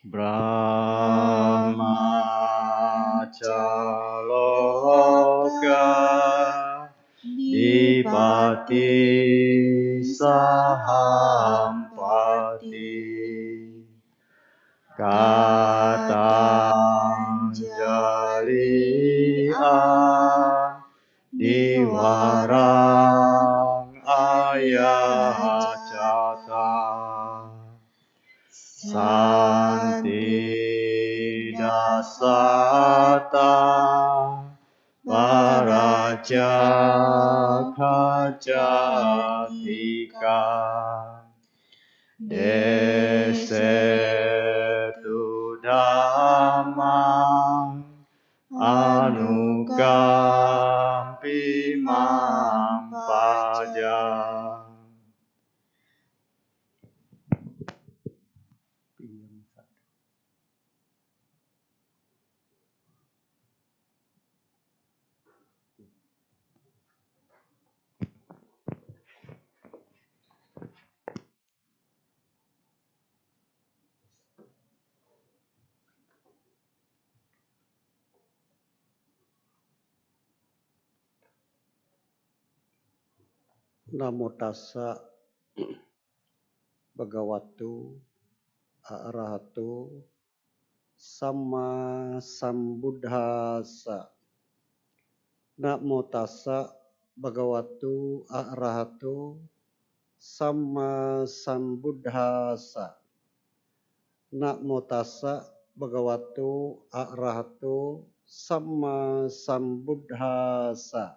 Brahmacaloka Dipati Sahampati Katanjalian Diwarang Ayacata Santi Dasata Paraja Kajatika Desetu Dhammang Anukampi Mampaja. Namo tassa bhagavato arahato samma sambuddhassa. Namo tassa bhagavato arahato samma sambuddhassa. Namo tassa bhagavato arahato samma sambuddhassa.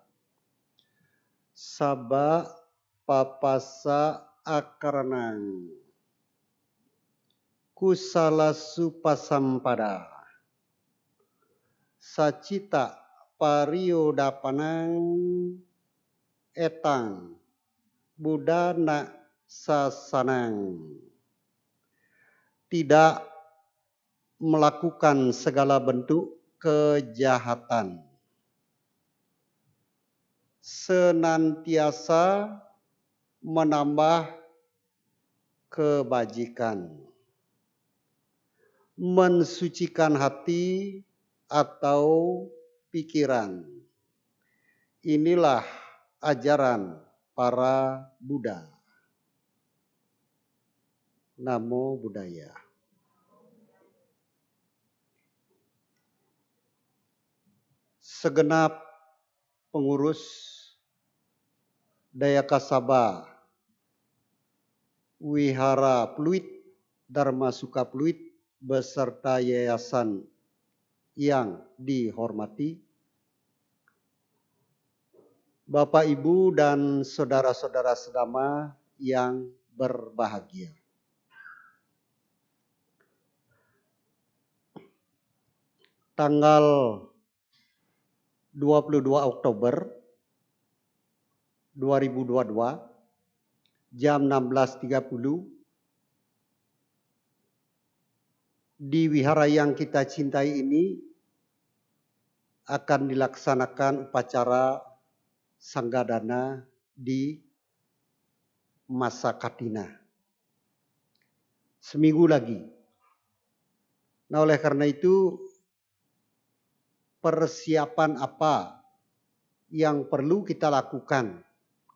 Sabba papassa akaranang kusala supasampada sacita pariyodapanang etang budana sasanang. Tidak melakukan segala bentuk kejahatan, senantiasa menambah kebajikan, mensucikan hati atau pikiran. Inilah ajaran para Buddha. Namo Buddhaya. Segenap pengurus Dayakasaba Wihara Pluit Dharma Suka Pluit beserta yayasan yang dihormati, Bapak Ibu dan saudara-saudara sedama yang berbahagia. Tanggal 22 Oktober 2022 jam 16.30 di wihara yang kita cintai ini akan dilaksanakan upacara Sanggadana di masa Katina. Seminggu lagi. Nah, oleh karena itu persiapan apa yang perlu kita lakukan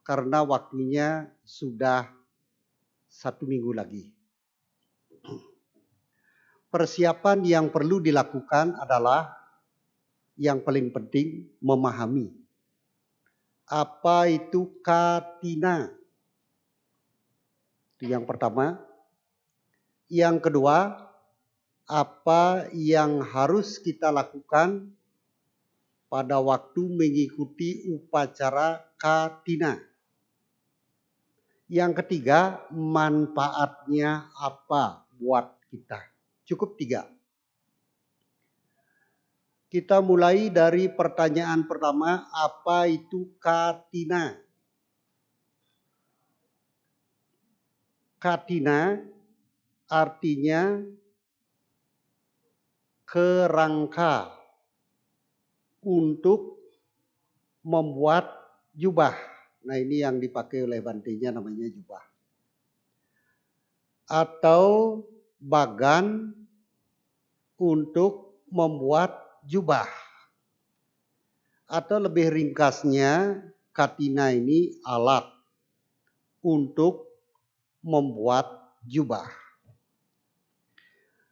karena waktunya sudah 1 minggu lagi. Persiapan yang perlu dilakukan adalah yang paling penting memahami apa itu Katina. Itu yang pertama. Yang kedua, apa yang harus kita lakukan pada waktu mengikuti upacara Katina. Yang ketiga, manfaatnya apa buat kita. Cukup 3. Kita mulai dari pertanyaan pertama, apa itu Katina? Katina artinya kerangka untuk membuat jubah. Nah, ini yang dipakai oleh Bantenya namanya jubah. Atau bagan untuk membuat jubah. Atau lebih ringkasnya, katina ini alat untuk membuat jubah.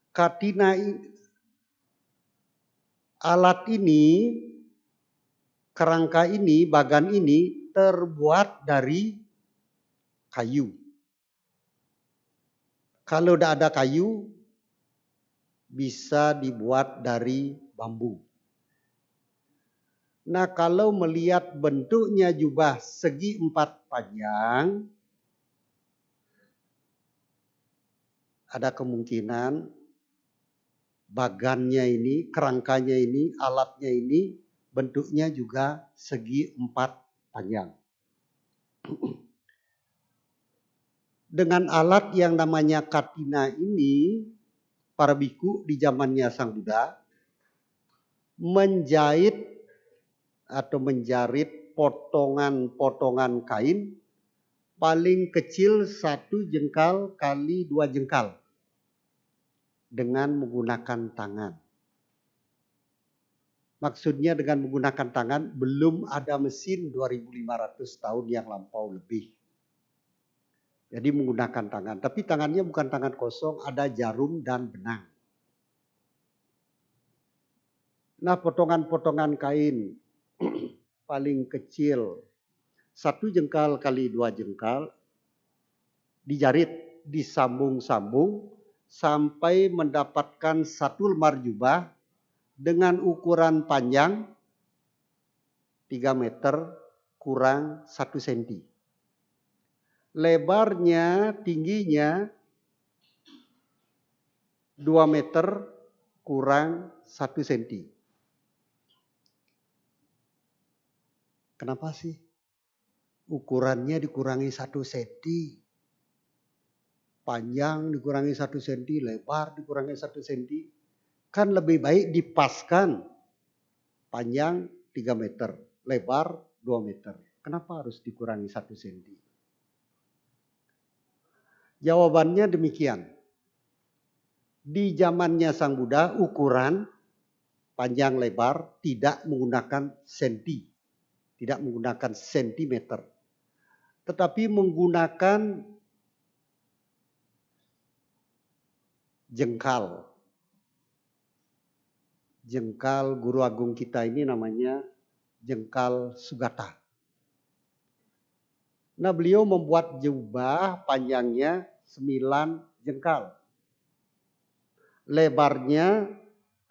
Katina alat ini, kerangka ini, bagan ini terbuat dari kayu. Kalau tidak ada kayu, bisa dibuat dari bambu. Nah, kalau melihat bentuknya jubah segi 4 panjang, ada kemungkinan bagannya ini, kerangkanya ini, alatnya ini bentuknya juga segi 4 panjang. Dengan alat yang namanya katina ini, para biku di zamannya Sang Buddha menjahit atau menjarit potongan-potongan kain paling kecil 1 jengkal kali 2 jengkal dengan menggunakan tangan. Maksudnya dengan menggunakan tangan, belum ada mesin 2500 tahun yang lampau lebih. Jadi menggunakan tangan, tapi tangannya bukan tangan kosong, ada jarum dan benang. Nah, potongan-potongan kain paling kecil 1 jengkal kali 2 jengkal dijarit, disambung-sambung sampai mendapatkan 1 lembar jubah dengan ukuran panjang 3 meter kurang 1 senti. Lebarnya, tingginya 2 meter kurang 1 senti. Kenapa sih? Ukurannya dikurangi 1 senti. Panjang dikurangi 1 senti, lebar dikurangi 1 senti. Kan lebih baik dipaskan. Panjang 3 meter, lebar 2 meter. Kenapa harus dikurangi 1 senti? Jawabannya demikian. Di zamannya Sang Buddha, ukuran panjang lebar tidak menggunakan senti, tidak menggunakan sentimeter, tetapi menggunakan jengkal. Jengkal guru agung kita ini namanya jengkal Sugata. Nah, beliau membuat jubah panjangnya 9 jengkal. Lebarnya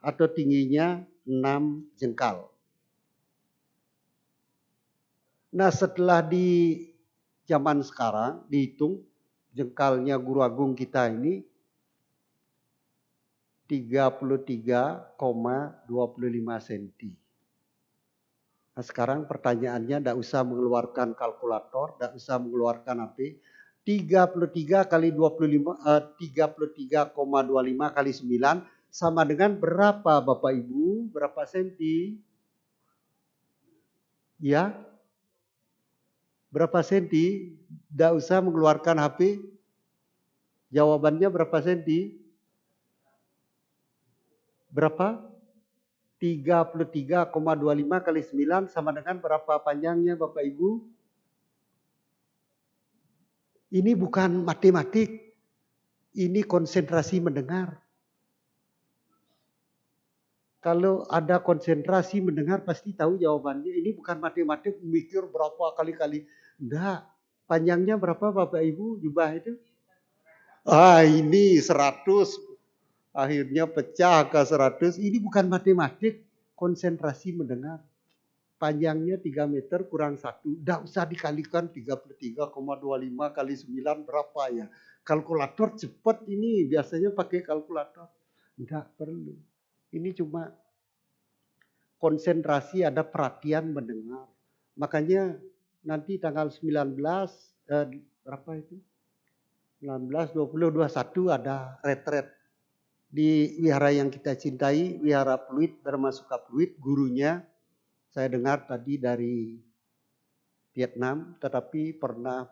atau tingginya 6 jengkal. Nah, setelah di zaman sekarang dihitung jengkalnya guru agung kita ini 33,25 cm. Nah, sekarang pertanyaannya tidak usah mengeluarkan kalkulator, tidak usah mengeluarkan HP. 33 kali 25, 33,25 kali 9 sama dengan berapa Bapak Ibu? Berapa senti? Ya? Berapa senti? Tidak usah mengeluarkan HP. Jawabannya berapa senti? Berapa? 33,25 kali 9 sama dengan berapa panjangnya Bapak Ibu? Ini bukan matematik. Ini konsentrasi mendengar. Kalau ada konsentrasi mendengar pasti tahu jawabannya. Ini bukan matematik mikir berapa kali-kali. Enggak. Panjangnya berapa Bapak Ibu jubah itu? Ini 100. Akhirnya pecah ke 100. Ini bukan matematik. Konsentrasi mendengar. Panjangnya 3 meter kurang 1. Tidak usah dikalikan 33,25 kali 9 berapa ya. Kalkulator cepat ini. Biasanya pakai kalkulator. Tidak perlu. Ini cuma konsentrasi, ada perhatian mendengar. Makanya nanti tanggal 19, berapa itu? 19, 20, 21 ada retret di wihara yang kita cintai, Wihara Pluit Dharma Suka Pluit, gurunya saya dengar tadi dari Vietnam, tetapi pernah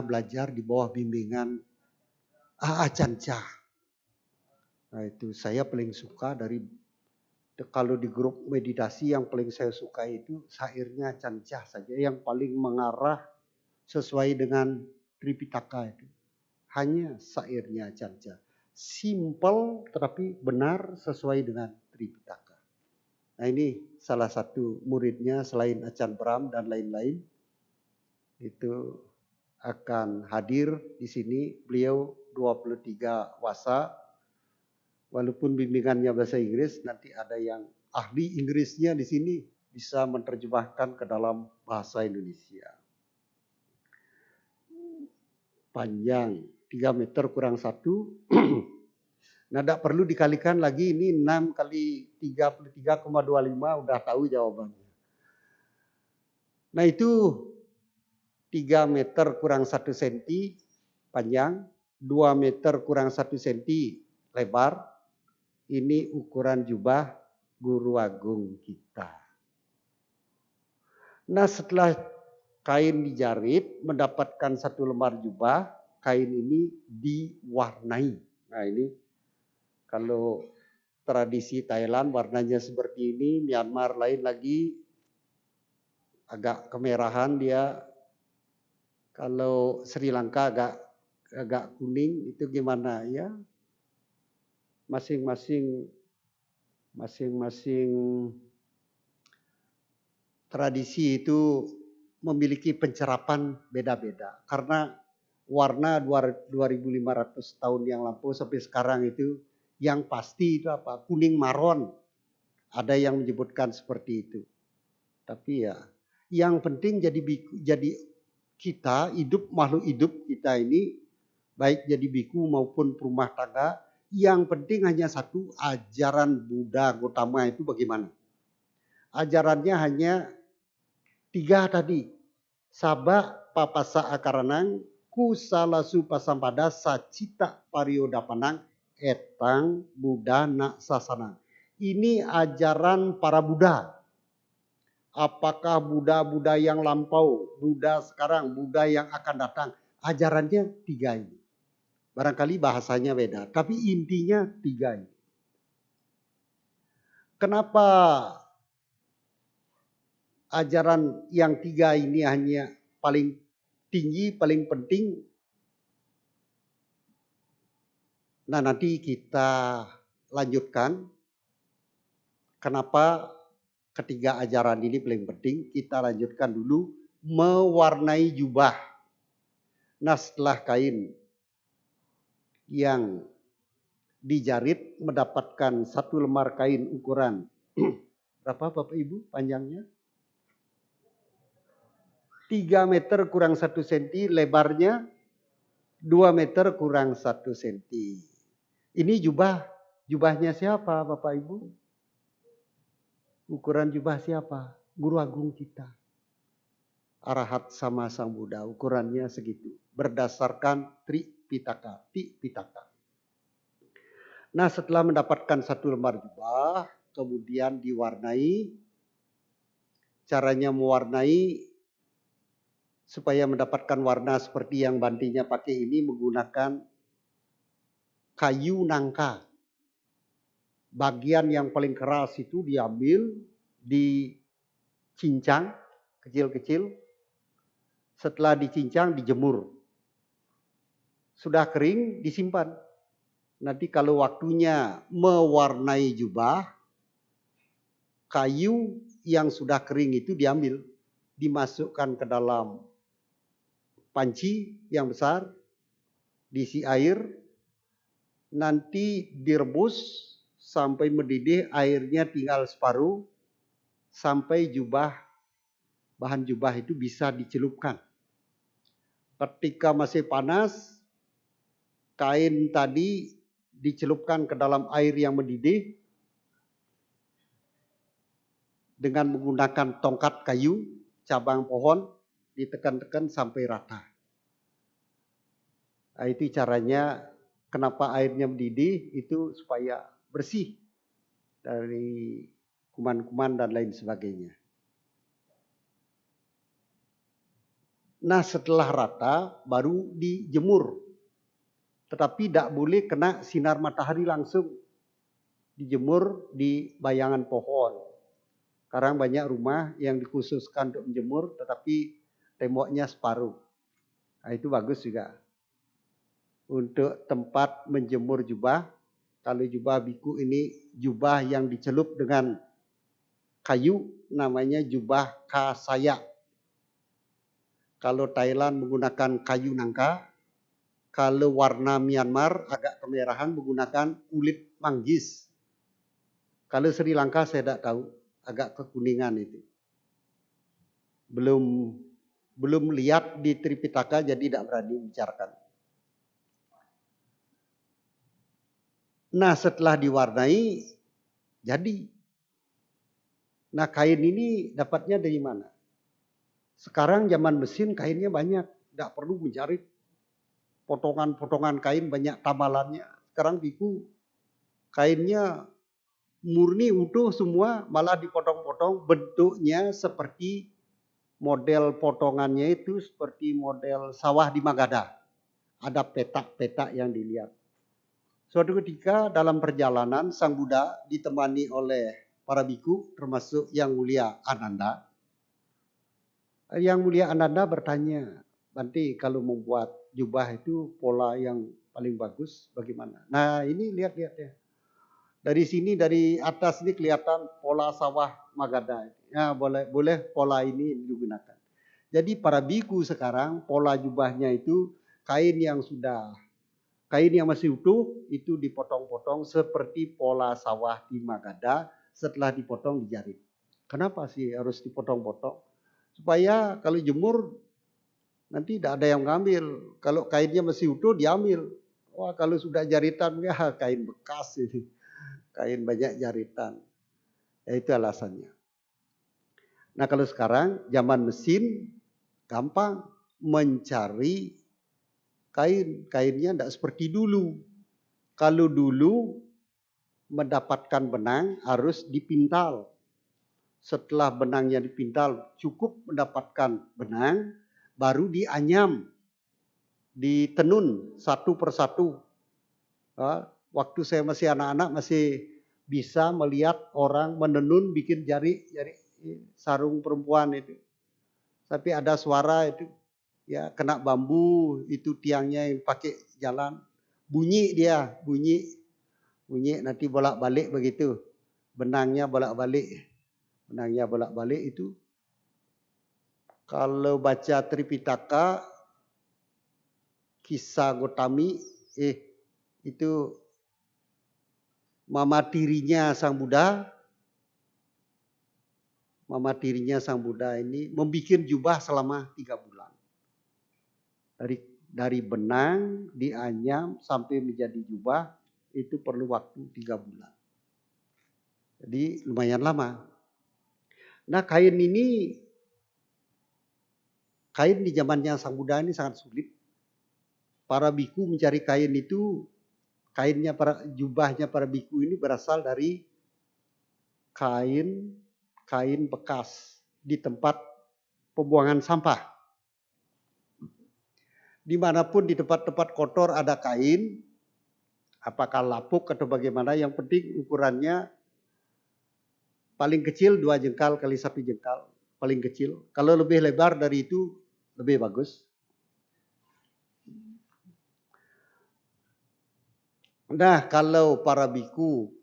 belajar di bawah bimbingan Achan Chah. Nah itu saya paling suka kalau di grup meditasi yang paling saya suka itu syairnya Achan Chah saja yang paling mengarah sesuai dengan Tripitaka itu. Hanya syairnya Achan Chah. Simple tetapi benar sesuai dengan Tripitaka. Nah ini salah satu muridnya selain Achan Brahm dan lain-lain. Itu akan hadir di sini. Beliau 23 wasa. Walaupun bimbingannya bahasa Inggris, nanti ada yang ahli Inggrisnya di sini bisa menerjemahkan ke dalam bahasa Indonesia. Panjang 3 meter kurang 1. Nah, tidak perlu dikalikan lagi, ini 6 kali 33,25 udah tahu jawabannya. Nah itu 3 meter kurang 1 senti panjang, 2 meter kurang 1 senti lebar. Ini ukuran jubah Guru Agung kita. Nah setelah kain dijarit, mendapatkan 1 lembar jubah, kain ini diwarnai. Nah ini kalau tradisi Thailand warnanya seperti ini, Myanmar lain lagi agak kemerahan dia. Kalau Sri Lanka agak kuning, itu gimana ya? Masing-masing tradisi itu memiliki pencerapan beda-beda. Karena warna 2500 tahun yang lampau sampai sekarang itu yang pasti itu apa? Kuning maron. Ada yang menyebutkan seperti itu. Tapi ya yang penting jadi kita hidup, makhluk hidup kita ini baik jadi biku maupun perumah tangga, yang penting hanya satu, ajaran Buddha Gautama itu bagaimana. Ajarannya hanya 3 tadi. Saba papasa akaranang, kusalasu pasampada, sacita pariodapanang, etang Buddha nak sasana. Ini ajaran para Buddha. Apakah Buddha yang lampau, Buddha sekarang, Buddha yang akan datang. Ajarannya 3 ini. Barangkali bahasanya beda, tapi intinya 3 ini. Kenapa ajaran yang 3 ini hanya paling tinggi, paling penting? Nah nanti kita lanjutkan. Kenapa ketiga ajaran ini paling penting? Kita lanjutkan dulu mewarnai jubah. Nah setelah kain yang dijarit mendapatkan 1 lembar kain ukuran berapa Bapak Ibu panjangnya? 3 meter kurang 1 senti, lebarnya 2 meter kurang 1 senti. Ini jubahnya siapa Bapak Ibu? Ukuran jubah siapa? Guru Agung kita. Arahat sama Sang Buddha, ukurannya segitu. Berdasarkan Tripitaka. Nah setelah mendapatkan 1 lembar jubah, kemudian diwarnai. Caranya mewarnai supaya mendapatkan warna seperti yang bantinya pakai ini menggunakan kayu nangka. Bagian yang paling keras itu diambil, dicincang kecil-kecil. Setelah dicincang dijemur. Sudah kering disimpan. Nanti kalau waktunya mewarnai jubah, kayu yang sudah kering itu diambil, dimasukkan ke dalam panci yang besar, diisi air, nanti direbus sampai mendidih, airnya tinggal separuh, sampai bahan jubah itu bisa dicelupkan. Ketika masih panas, kain tadi dicelupkan ke dalam air yang mendidih dengan menggunakan tongkat kayu, cabang pohon, ditekan-tekan sampai rata. Nah, itu caranya kenapa airnya mendidih itu supaya bersih dari kuman-kuman dan lain sebagainya. Nah setelah rata baru dijemur. Tetapi tidak boleh kena sinar matahari langsung. Dijemur di bayangan pohon. Sekarang banyak rumah yang dikhususkan untuk menjemur tetapi temboknya separuh. Nah, itu bagus juga. Untuk tempat menjemur jubah. Kalau jubah biku ini jubah yang dicelup dengan kayu, namanya jubah kasaya. Kalau Thailand menggunakan kayu nangka, kalau warna Myanmar agak kemerahan menggunakan kulit manggis. Kalau Sri Lanka saya tidak tahu, agak kekuningan itu. Belum lihat di Tripitaka jadi tidak berani bicarakan. Nah setelah diwarnai jadi. Nah kain ini dapatnya dari mana? Sekarang zaman mesin kainnya banyak. Tidak perlu mencari potongan-potongan kain banyak tambalannya. Sekarang biku kainnya murni utuh semua malah dipotong-potong bentuknya seperti model potongannya itu seperti model sawah di Magadan. Ada petak-petak yang dilihat. Suatu ketika dalam perjalanan Sang Buddha ditemani oleh para biku termasuk Yang Mulia Ananda. Yang Mulia Ananda bertanya, Bante kalau membuat jubah itu pola yang paling bagus bagaimana? Nah ini lihat-lihat ya. Dari sini dari atas ini kelihatan pola sawah Magadha. Ya boleh pola ini digunakan. Jadi para biku sekarang pola jubahnya itu kain yang masih utuh itu dipotong-potong seperti pola sawah di Magadha setelah dipotong dijarit. Kenapa sih harus dipotong-potong? Supaya kalau jemur nanti tidak ada yang ngambil. Kalau kainnya masih utuh diambil. Wah kalau sudah jaritan ya kain bekas ini. Kain banyak jaritan. Ya, itu alasannya. Nah kalau sekarang zaman mesin gampang mencari kainnya tidak seperti dulu. Kalau dulu mendapatkan benang harus dipintal. Setelah benangnya dipintal cukup mendapatkan benang baru dianyam. Ditenun satu persatu. Waktu saya masih anak-anak masih bisa melihat orang menenun bikin jari sarung perempuan itu. Tapi ada suara itu ya kena bambu itu tiangnya yang pakai jalan bunyi nanti bolak-balik begitu benangnya bolak-balik itu kalau baca Tripitaka kisah Gotami itu mama tirinya Sang Buddha ini membuat jubah selama 3 bulan. Dari benang dianyam sampai menjadi jubah itu perlu waktu 3 bulan. Jadi lumayan lama. Nah kain di zamannya Sang Buddha ini sangat sulit. Para biku mencari kain itu, jubahnya para biku ini berasal dari kain bekas di tempat pembuangan sampah. Dimanapun di tempat-tempat kotor ada kain, apakah lapuk atau bagaimana, yang penting ukurannya paling kecil 2 jengkal kali 1 jengkal, paling kecil. Kalau lebih lebar dari itu lebih bagus. Nah kalau para biku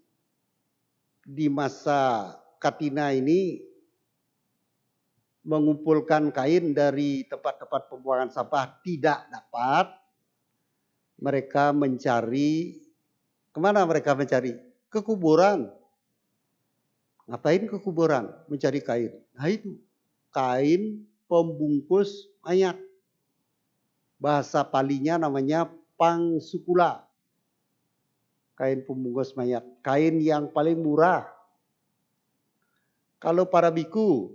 di masa Katina ini mengumpulkan kain dari tempat-tempat pembuangan sampah tidak dapat, mereka mencari, kemana mereka mencari? Ke kuburan. Ngapain ke kuburan? Mencari kain. Nah itu, kain pembungkus mayat. Bahasa Palinya namanya pangsukula. Kain pembungkus mayat. Kain yang paling murah. Kalau para biku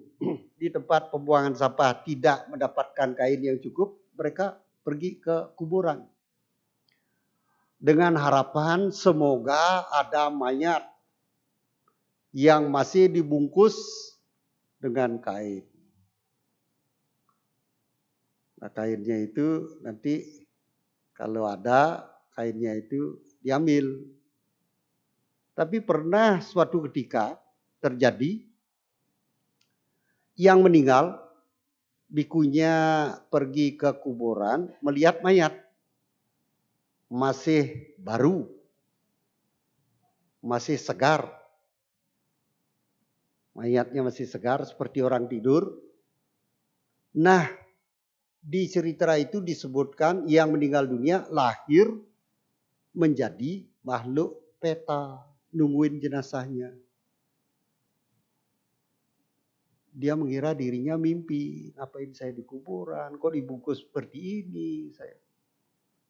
di tempat pembuangan sampah tidak mendapatkan kain yang cukup, mereka pergi ke kuburan. dengan harapan semoga ada mayat yang masih dibungkus dengan kain. Nah, kainnya itu nanti kalau ada kainnya itu diambil. Tapi pernah suatu ketika terjadi yang meninggal, bikunya pergi ke kuburan melihat mayat masih baru, masih segar. Mayatnya masih segar seperti orang tidur. Nah, di cerita itu disebutkan yang meninggal dunia lahir menjadi makhluk peta, nungguin jenazahnya. Dia mengira dirinya mimpi, ngapain saya di kuburan, kok dibungkus seperti ini.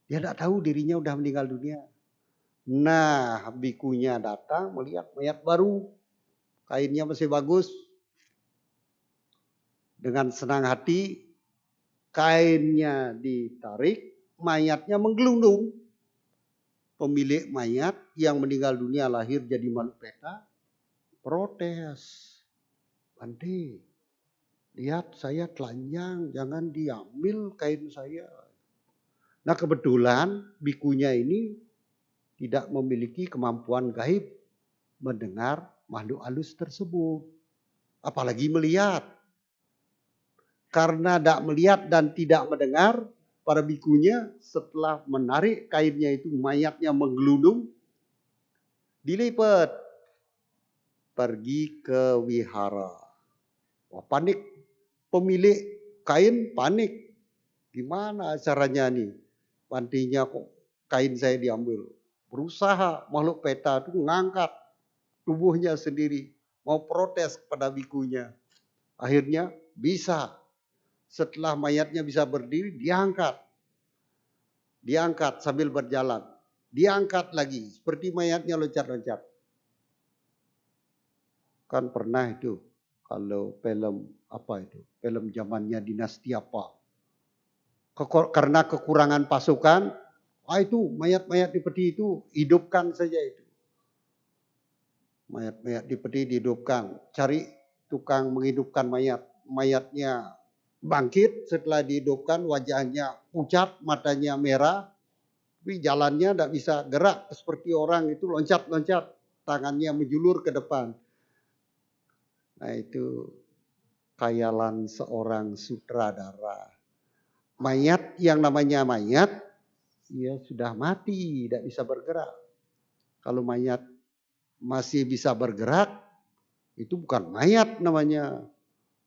Dia tidak tahu dirinya udah meninggal dunia. Nah, bikunya datang melihat mayat baru, kainnya masih bagus. Dengan senang hati, kainnya ditarik, mayatnya menggelundung. Pemilik mayat yang meninggal dunia lahir jadi makhluk peta, protes. Bante, lihat saya telanjang, jangan diambil kain saya. Nah, kebetulan bikunya ini tidak memiliki kemampuan gaib mendengar makhluk halus tersebut. Apalagi melihat. Karena tidak melihat dan tidak mendengar, para bikunya setelah menarik kainnya itu mayatnya menggelundung, dilipat pergi ke wihara. Wah, panik. Pemilik kain panik. Gimana caranya nih? Bantinya kok kain saya diambil. Berusaha makhluk peta itu mengangkat tubuhnya sendiri. Mau protes kepada bikunya. Akhirnya bisa. Setelah mayatnya bisa berdiri, diangkat. Diangkat sambil berjalan. Diangkat lagi. Seperti mayatnya loncat-loncat. Kan pernah itu. Kalau film apa itu? Film zamannya dinasti apa? Karena kekurangan pasukan, itu mayat-mayat di peti itu hidupkan saja itu. Mayat-mayat di peti dihidupkan. Cari tukang menghidupkan mayat. Mayatnya bangkit setelah dihidupkan, wajahnya pucat, matanya merah. Tapi jalannya tidak bisa gerak seperti orang itu loncat-loncat. Tangannya menjulur ke depan. Nah, itu khayalan seorang sutradara. Mayat yang namanya mayat, ia sudah mati, tidak bisa bergerak. Kalau mayat masih bisa bergerak, itu bukan mayat namanya.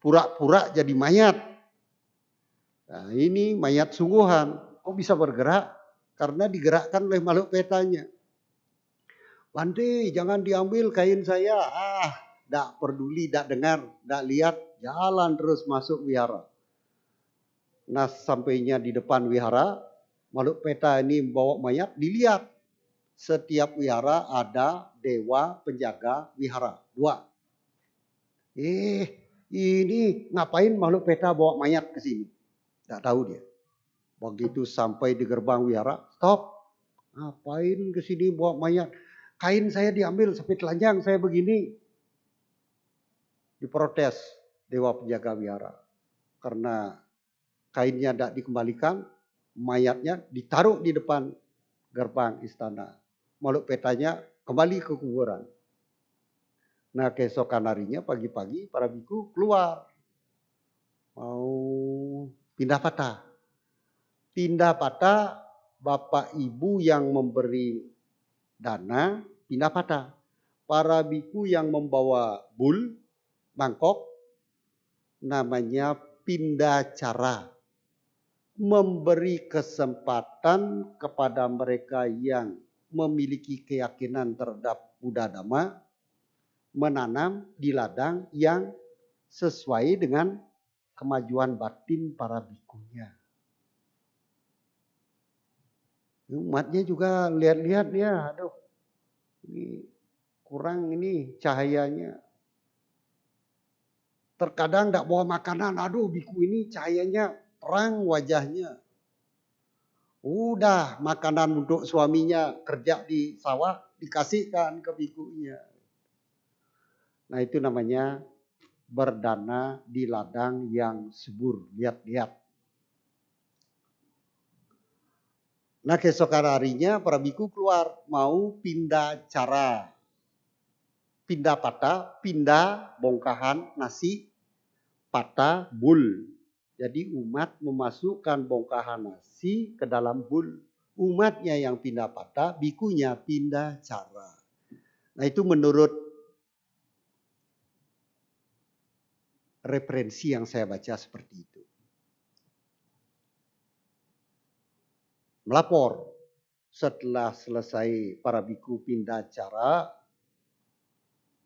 Pura-pura jadi mayat. Nah, ini mayat sungguhan. Kok bisa bergerak? Karena digerakkan oleh makhluk petanya. Bante, jangan diambil kain saya. Tidak peduli, tidak dengar, tidak lihat. Jalan terus masuk wihara. Nah, sampainya di depan wihara, makhluk peta ini bawa mayat, dilihat. Setiap wihara ada dewa penjaga wihara. 2. Ini ngapain makhluk peta bawa mayat ke sini? Tidak tahu dia. Begitu sampai di gerbang wihara, stop. Ngapain ke sini bawa mayat? Kain saya diambil sampai telanjang saya begini. Diprotes dewa penjaga wihara. Karena kainnya tidak dikembalikan, mayatnya ditaruh di depan gerbang istana. Makhluk petanya kembali ke kuburan. Nah, keesokan harinya pagi-pagi para biku keluar. Mau pindah patah. Pindah patah, bapak ibu yang memberi dana pindah patah. Para biku yang membawa bul, mangkok, namanya pindah cara. Memberi kesempatan kepada mereka yang memiliki keyakinan terhadap Buddha Dhamma menanam di ladang yang sesuai dengan kemajuan batin para bikunya. Umatnya juga lihat-lihat dia, aduh, ini kurang ini cahayanya. Terkadang tidak bawa makanan, aduh biku ini cahayanya terang wajahnya. Udah makanan untuk suaminya kerja di sawah dikasihkan ke bikunya. Nah itu namanya berdana di ladang yang subur. Lihat-lihat. Nah keesokan harinya para biku keluar mau pindah cara. Pindah patah, pindah bongkahan nasi, patah bul. Jadi umat memasukkan bongkahan nasi ke dalam bul. Umatnya yang pindah patah, bikunya pindah cara. Nah itu menurut referensi yang saya baca seperti itu. Melapor. Setelah selesai para biku pindah cara,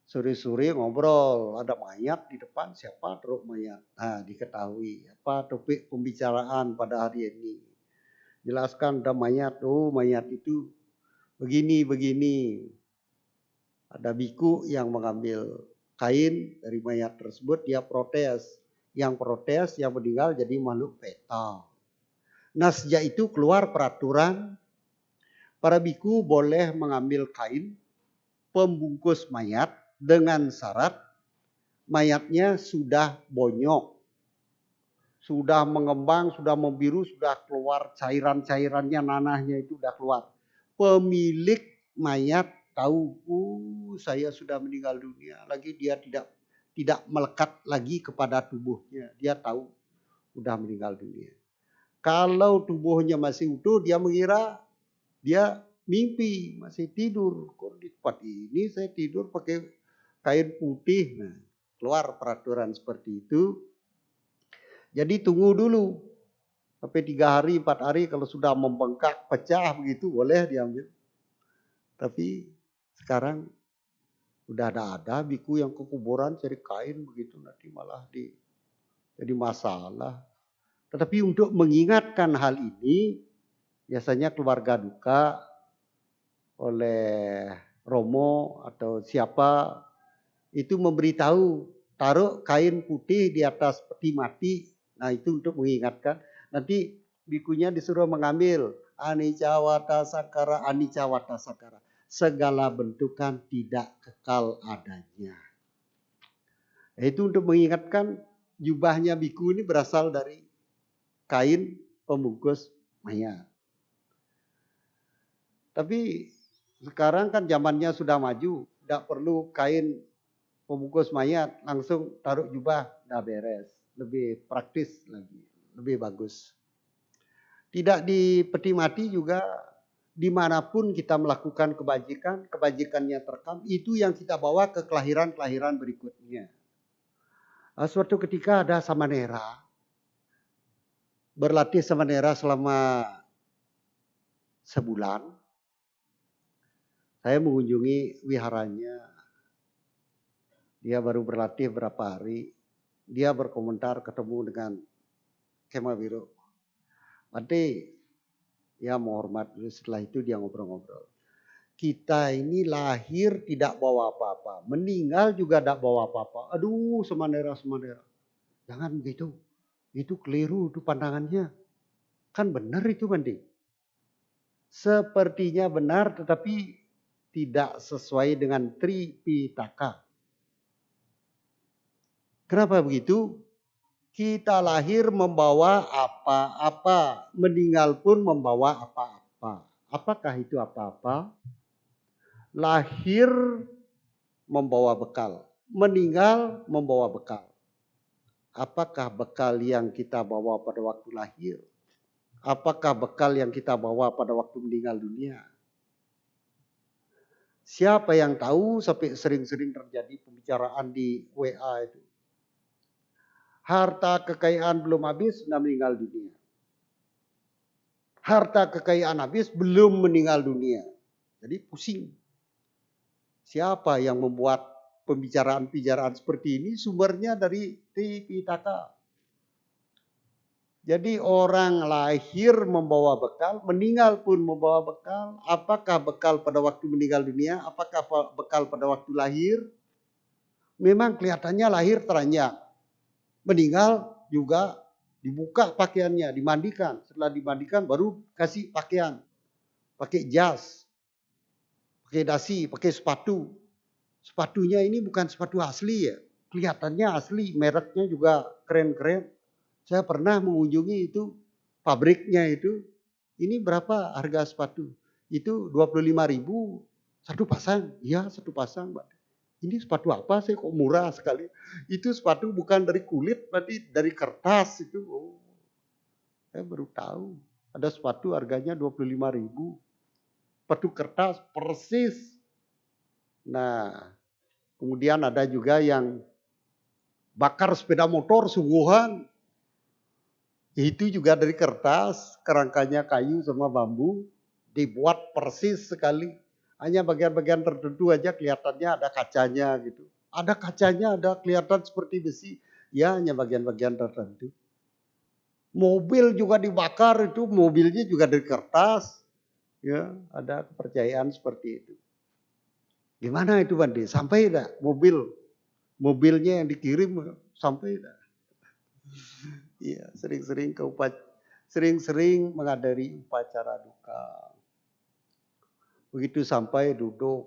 sore-sore ngobrol, ada mayat di depan, siapa terus mayat. Nah diketahui apa topik pembicaraan pada hari ini. Jelaskan ada mayat, oh mayat itu begini. Ada biku yang mengambil kain dari mayat tersebut, dia protes. Yang protes, yang meninggal jadi makhluk petal. Nah sejak itu keluar peraturan, para biku boleh mengambil kain pembungkus mayat dengan syarat mayatnya sudah bonyok, sudah mengembang, sudah membiru, sudah keluar cairan-cairannya, nanahnya itu sudah keluar. Pemilik mayat tahu, saya sudah meninggal dunia. Lagi dia tidak melekat lagi kepada tubuhnya. Dia tahu sudah meninggal dunia. Kalau tubuhnya masih utuh, dia mengira dia mimpi, masih tidur. Kok di tempat ini saya tidur pakai kain putih. Nah, keluar peraturan seperti itu. Jadi tunggu dulu. Sampai 3 hari, 4 hari kalau sudah membengkak, pecah begitu boleh diambil. Tapi sekarang udah ada biku yang ke kuburan cari kain begitu nanti malah jadi masalah. Tetapi untuk mengingatkan hal ini, biasanya keluarga duka oleh romo atau siapa itu memberitahu taruh kain putih di atas peti mati. Nah itu untuk mengingatkan. Nanti bikunya disuruh mengambil anicca wata sakara. Segala bentukan tidak kekal adanya. Itu untuk mengingatkan jubahnya biku ini berasal dari kain pembungkus mayat. Tapi sekarang kan zamannya sudah maju, tidak perlu kain pembungkus mayat, langsung taruh jubah, dah beres. Lebih praktis lagi, lebih bagus. Tidak di peti mati juga, dimanapun kita melakukan kebajikannya terekam, itu yang kita bawa ke kelahiran-kelahiran berikutnya. Suatu ketika ada samanera, berlatih samanera selama sebulan. Saya mengunjungi wiharanya. Dia baru berlatih berapa hari. Dia berkomentar ketemu dengan Kema Biro. Nanti ya mau hormat. Setelah itu dia ngobrol-ngobrol. Kita ini lahir tidak bawa apa-apa. Meninggal juga tidak bawa apa-apa. Aduh samanera. Jangan begitu. Itu keliru itu pandangannya. Kan benar itu Bandi. Sepertinya benar tetapi tidak sesuai dengan Tripitaka. Kenapa begitu? Kita lahir membawa apa-apa, meninggal pun membawa apa-apa. Apakah itu apa-apa? Lahir membawa bekal, meninggal membawa bekal. Apakah bekal yang kita bawa pada waktu lahir? Apakah bekal yang kita bawa pada waktu meninggal dunia? Siapa yang tahu sampai sering-sering terjadi pembicaraan di WA itu. Harta kekayaan belum habis, sudah meninggal dunia. Harta kekayaan habis, belum meninggal dunia. Jadi pusing. Siapa yang membuat pembicaraan-pembicaraan seperti ini? Sumbernya dari Tripitaka. Jadi orang lahir membawa bekal, meninggal pun membawa bekal. Apakah bekal pada waktu meninggal dunia? Apakah bekal pada waktu lahir? Memang kelihatannya lahir teranjak. Meninggal juga Dibuka pakaiannya, dimandikan. Setelah dimandikan baru kasih pakaian. Pakai jas, pakai dasi, pakai sepatu. Sepatunya ini bukan sepatu asli ya. Kelihatannya asli, mereknya juga keren-keren. Saya pernah mengunjungi itu pabriknya itu. Ini berapa harga sepatu? Itu 25.000 satu pasang. Iya, satu pasang, Mbak. Ini sepatu apa? Saya kok murah sekali. Itu sepatu bukan dari kulit, berarti dari kertas itu. Oh, saya baru tahu. Ada sepatu harganya 25.000. Sepatu kertas persis. Nah, kemudian ada juga yang bakar sepeda motor sungguhan. Itu juga dari kertas, kerangkanya kayu sama bambu. Dibuat persis sekali. Hanya bagian-bagian tertentu aja kelihatannya ada kacanya gitu. Ada kacanya, ada kelihatan seperti besi. Ya, hanya bagian-bagian tertentu. Mobil juga dibakar itu, mobilnya juga dari kertas. Ya, ada kepercayaan seperti itu. Gimana itu Bandi? Sampai tidak mobilnya yang dikirim sampai tidak? Iya, sering-sering menghadiri upacara duka. Begitu sampai duduk,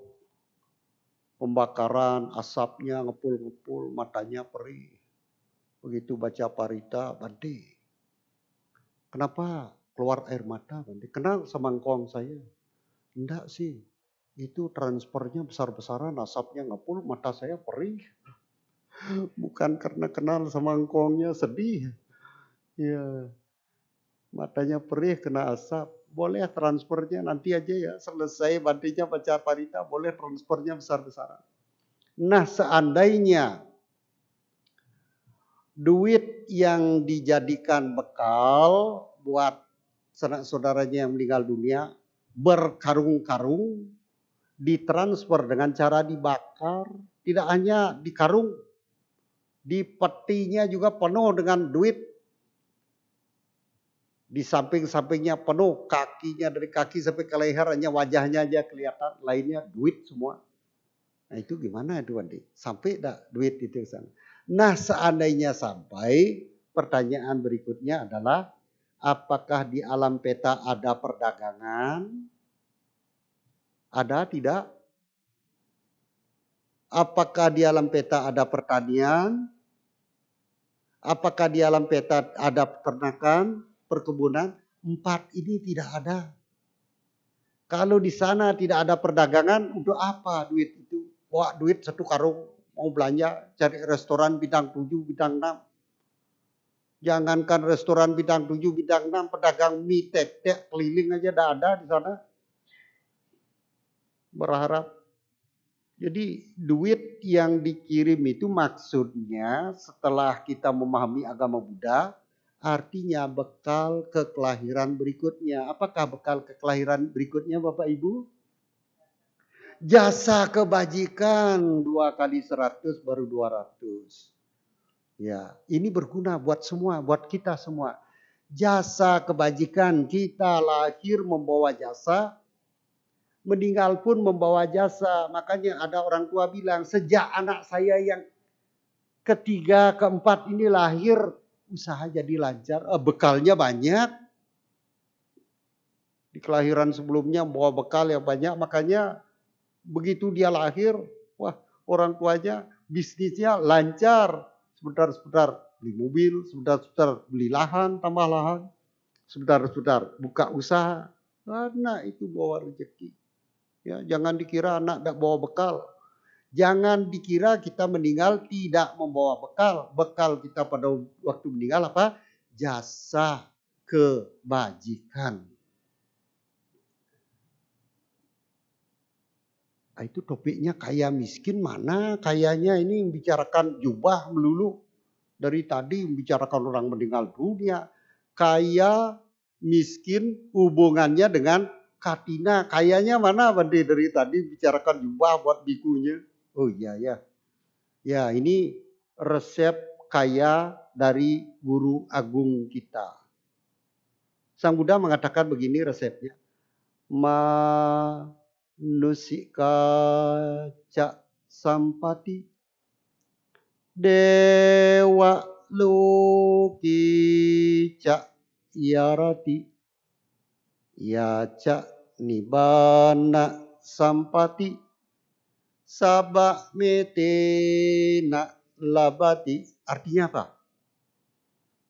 pembakaran, asapnya ngepul-ngepul, matanya perih. Begitu baca parita, Bandi. Kenapa keluar air mata, Bandi? Kenal sama engkong saya? Enggak sih. Itu transfernya besar-besaran, asapnya ngepul, mata saya perih. Bukan karena kenal sama engkongnya, sedih. Ya, matanya perih kena asap. Boleh transfernya nanti aja ya, selesai bantinya baca parita, boleh transfernya besar-besaran. Nah, seandainya duit yang dijadikan bekal buat saudara-saudaranya yang meninggal dunia berkarung-karung, ditransfer dengan cara dibakar, tidak hanya di karung, di petinya juga penuh dengan duit. Di samping-sampingnya penuh, kakinya dari kaki sampai ke leher, hanya wajahnya aja kelihatan, lainnya duit semua. Nah itu gimana itu Wandi? Sampai tak duit itu sana. Nah seandainya sampai, pertanyaan berikutnya adalah, apakah di alam peta ada perdagangan? Ada tidak? Apakah di alam peta ada pertanian? Apakah di alam peta ada peternakan, perkebunan? 4 ini tidak ada. Kalau di sana tidak ada perdagangan, untuk apa duit itu? Bawa duit 1 karung, mau belanja, cari restoran bintang 7, bintang 6. Jangankan restoran bintang 7, bintang 6, pedagang mie tek-tek keliling aja tidak ada di sana. Berharap. Jadi duit yang dikirim itu maksudnya setelah kita memahami agama Buddha, artinya bekal kekelahiran berikutnya. Apakah bekal kekelahiran berikutnya Bapak Ibu? Jasa kebajikan 2 kali 100 baru 200. Ya, ini berguna buat semua, buat kita semua. Jasa kebajikan, kita lahir membawa jasa, meninggal pun membawa jasa. Makanya ada orang tua bilang, sejak anak saya yang ketiga, keempat ini lahir, usaha jadi lancar, bekalnya banyak. Di kelahiran sebelumnya bawa bekal yang banyak, makanya begitu dia lahir, wah orang tuanya bisnisnya lancar. Sebentar-sebentar beli mobil, sebentar-sebentar beli lahan, tambah lahan. Sebentar-sebentar buka usaha. Karena itu bawa rezeki. Ya, jangan dikira anak tidak bawa bekal. Jangan dikira kita meninggal tidak membawa bekal. Bekal kita pada waktu meninggal apa? Jasa kebajikan. Nah, itu topiknya kaya miskin mana? Kayanya ini membicarakan jubah melulu. Dari tadi membicarakan orang meninggal dunia. Kaya miskin hubungannya dengan katina. Kayanya mana Bandi dari tadi bicarakan jubah buat bikunya. Oh iya ya. Ya ini resep kaya dari guru agung kita. Sang Buddha mengatakan begini resepnya. Manusika cak sampati dewa loki yarati yaca nibbana sampati sabak metena labati. Artinya apa?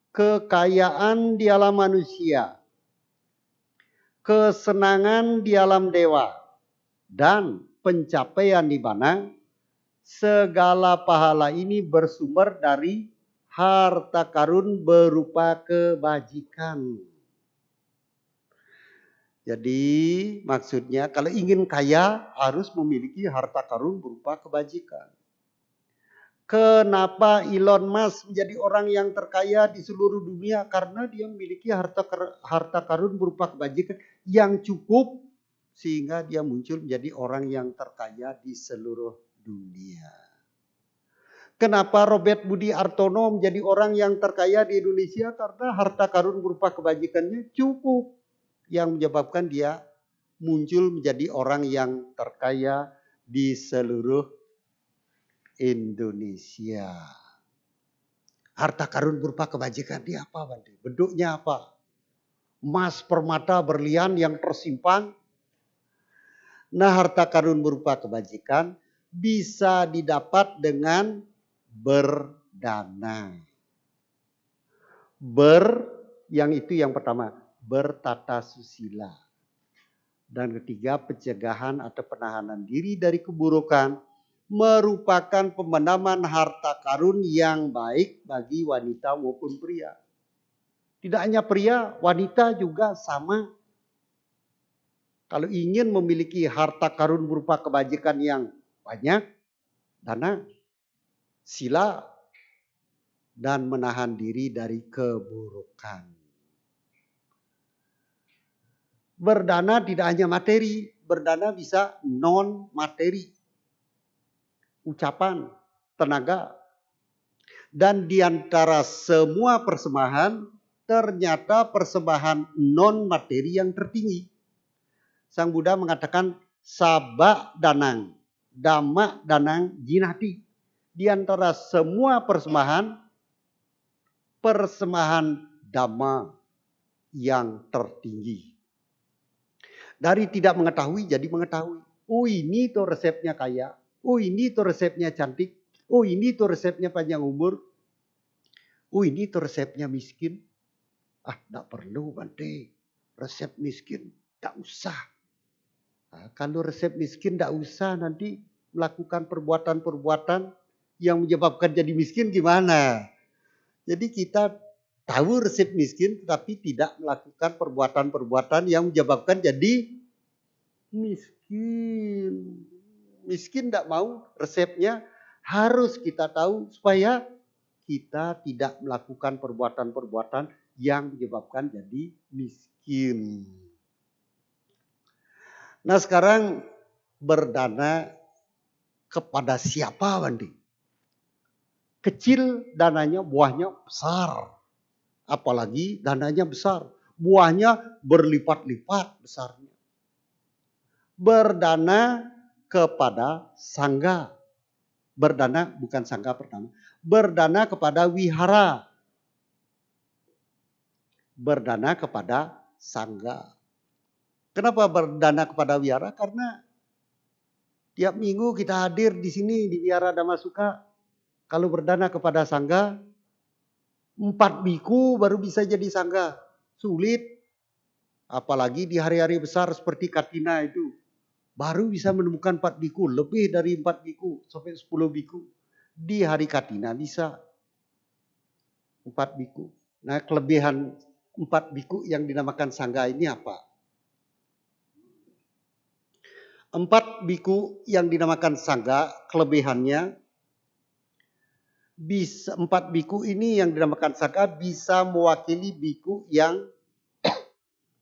Kekayaan di alam manusia, kesenangan di alam dewa, dan pencapaian di mana segala pahala ini bersumber dari harta karun berupa kebajikan. Jadi maksudnya kalau ingin kaya harus memiliki harta karun berupa kebajikan. Kenapa Elon Musk menjadi orang yang terkaya di seluruh dunia? Karena dia memiliki harta karun berupa kebajikan yang cukup sehingga dia muncul menjadi orang yang terkaya di seluruh dunia. Kenapa Robert Budi Hartono menjadi orang yang terkaya di Indonesia? Karena harta karun berupa kebajikannya cukup yang menyebabkan dia muncul menjadi orang yang terkaya di seluruh Indonesia. Harta karun berupa kebajikan dia apa, Bante? Bentuknya apa? Emas, permata, berlian yang tersimpan. Nah, harta karun berupa kebajikan bisa didapat dengan berdana. Yang itu yang pertama, bertata susila. Dan ketiga, pencegahan atau penahanan diri dari keburukan merupakan pemenaman harta karun yang baik bagi wanita maupun pria. Tidak hanya pria, wanita juga sama. Kalau ingin memiliki harta karun berupa kebajikan yang banyak, dana, sila, dan menahan diri dari keburukan. Berdana tidak hanya materi, berdana bisa non materi. Ucapan, tenaga. Dan di antara semua persembahan, ternyata persembahan non materi yang tertinggi. Sang Buddha mengatakan sabak danang, dhamma danang jinati. Di antara semua persembahan dhamma yang tertinggi. Dari tidak mengetahui jadi mengetahui. Oh ini tuh resepnya kaya. Oh ini tuh resepnya cantik. Oh ini tuh resepnya panjang umur. Oh ini tuh resepnya miskin. Ah, tidak perlu Bante. Resep miskin, tidak usah. Nah, kalau resep miskin tidak usah, nanti melakukan perbuatan-perbuatan yang menyebabkan jadi miskin gimana? Jadi kita tahu resep miskin, tapi tidak melakukan perbuatan-perbuatan yang menyebabkan jadi miskin. Miskin tidak mau, resepnya harus kita tahu supaya kita tidak melakukan perbuatan-perbuatan yang menyebabkan jadi miskin. Nah sekarang berdana kepada siapa, Bandi? Kecil dananya, buahnya besar. Apalagi dananya besar, buahnya berlipat-lipat besarnya. Berdana kepada sangga. Berdana bukan sangga pertama. Berdana kepada wihara. Berdana kepada sangga. Kenapa berdana kepada wihara? Karena tiap minggu kita hadir di sini di Wihara Dhammasuka. Kalau berdana kepada sangga, 4 biku baru bisa jadi sangga. Sulit. Apalagi di hari-hari besar seperti Katina itu. Baru bisa menemukan 4 biku. Lebih dari 4 biku sampai 10 biku. Di hari Katina bisa 4 biku. Nah kelebihan 4 biku yang dinamakan sangga ini apa? 4 biku yang dinamakan sangga, kelebihannya 4 biku ini yang dinamakan sangga bisa mewakili biku yang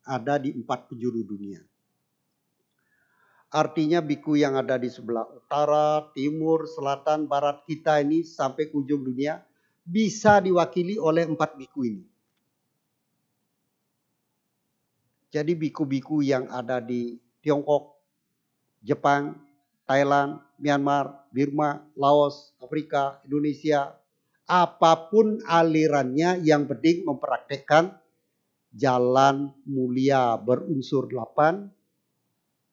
ada di 4 penjuru dunia. Artinya biku yang ada di sebelah utara, timur, selatan, barat kita ini sampai ke ujung dunia bisa diwakili oleh 4 biku ini. Jadi biku-biku yang ada di Tiongkok, Jepang, Thailand, Myanmar, Burma, Laos, Afrika, Indonesia, apapun alirannya yang penting mempraktekkan jalan mulia berunsur 8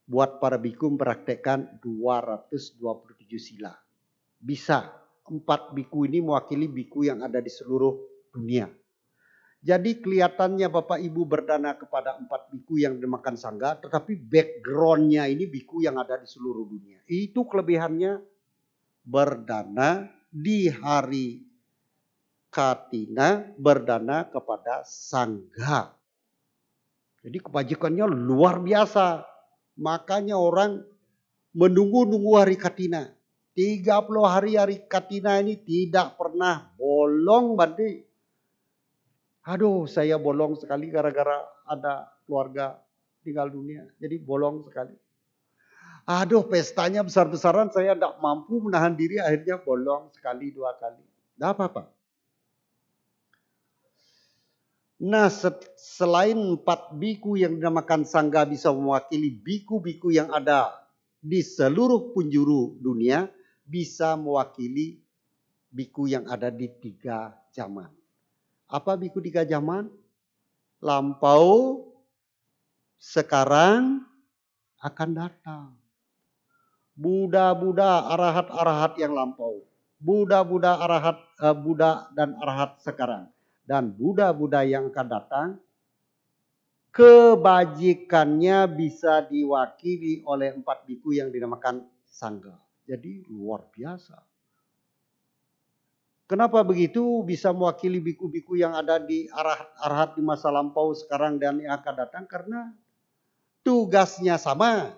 buat para biku mempraktekkan 227 sila. Bisa. 4 biku ini mewakili biku yang ada di seluruh dunia. Jadi kelihatannya Bapak Ibu berdana kepada 4 biku yang dimakan sangga, tetapi backgroundnya ini biku yang ada di seluruh dunia. Itu kelebihannya berdana di hari Katina, berdana kepada sangga. Jadi kebajikannya luar biasa. Makanya orang menunggu-nunggu hari Katina. 30 hari Katina ini tidak pernah bolong, Bandi. Aduh, saya bolong sekali gara-gara ada keluarga tinggal dunia. Jadi bolong sekali. Aduh, pestanya besar-besaran, saya tidak mampu menahan diri, akhirnya bolong sekali, 2 kali. Tidak apa-apa. Nah, selain 4 biku yang dinamakan sangga bisa mewakili biku-biku yang ada di seluruh penjuru dunia, bisa mewakili biku yang ada di 3 zaman. Apa biku 3 zaman? Lampau, sekarang, akan datang. Buddha-Buddha, arahat-arahat yang lampau. Buddha-Buddha, arahat, Buddha dan arahat sekarang. Dan Buddha-Buddha yang akan datang, kebajikannya bisa diwakili oleh 4 biku yang dinamakan sangga. Jadi luar biasa. Kenapa begitu bisa mewakili biku-biku yang ada di arahat-arahat di masa lampau, sekarang dan yang akan datang? Karena tugasnya sama.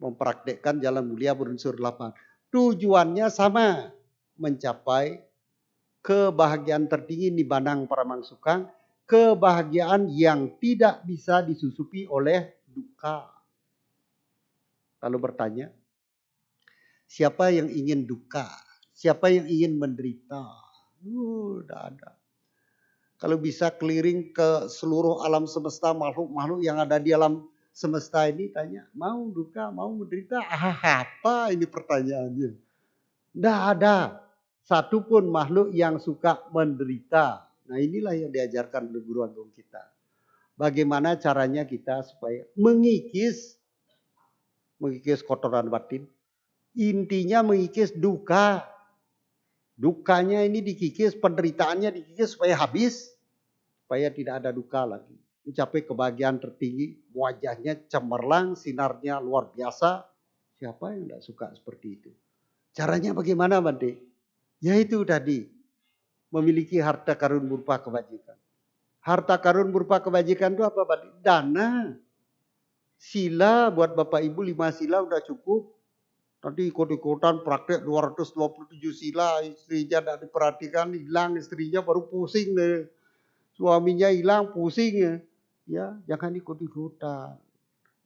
Mempraktekkan jalan mulia berunsur 8. Tujuannya sama. Mencapai kebahagiaan tertinggi Nibbana Paramangsukang. Kebahagiaan yang tidak bisa disusupi oleh duka. Lalu bertanya, siapa yang ingin duka? Siapa yang ingin menderita? Tidak ada. Kalau bisa keliling ke seluruh alam semesta, makhluk-makhluk yang ada di alam semesta ini, tanya, mau duka, mau menderita? Apa ini pertanyaannya? Tidak ada satupun makhluk yang suka menderita. Nah, inilah yang diajarkan oleh guru agung kita. Bagaimana caranya kita supaya mengikis kotoran batin. Intinya mengikis duka. Dukanya ini dikikis, penderitaannya dikikis supaya habis. Supaya tidak ada duka lagi. Mencapai kebahagiaan tertinggi, wajahnya cemerlang, sinarnya luar biasa. Siapa yang tidak suka seperti itu? Caranya bagaimana, Bante? Yaitu tadi, memiliki harta karun berupa kebajikan. Harta karun berupa kebajikan itu apa, Bante? Dana. Sila buat Bapak Ibu 5 sila udah cukup. Nanti ikut-ikutan praktek 227 sila, istrinya tidak diperhatikan, hilang istrinya baru pusing deh. Suaminya hilang pusing ya. Ya, jangan ikut-ikutan.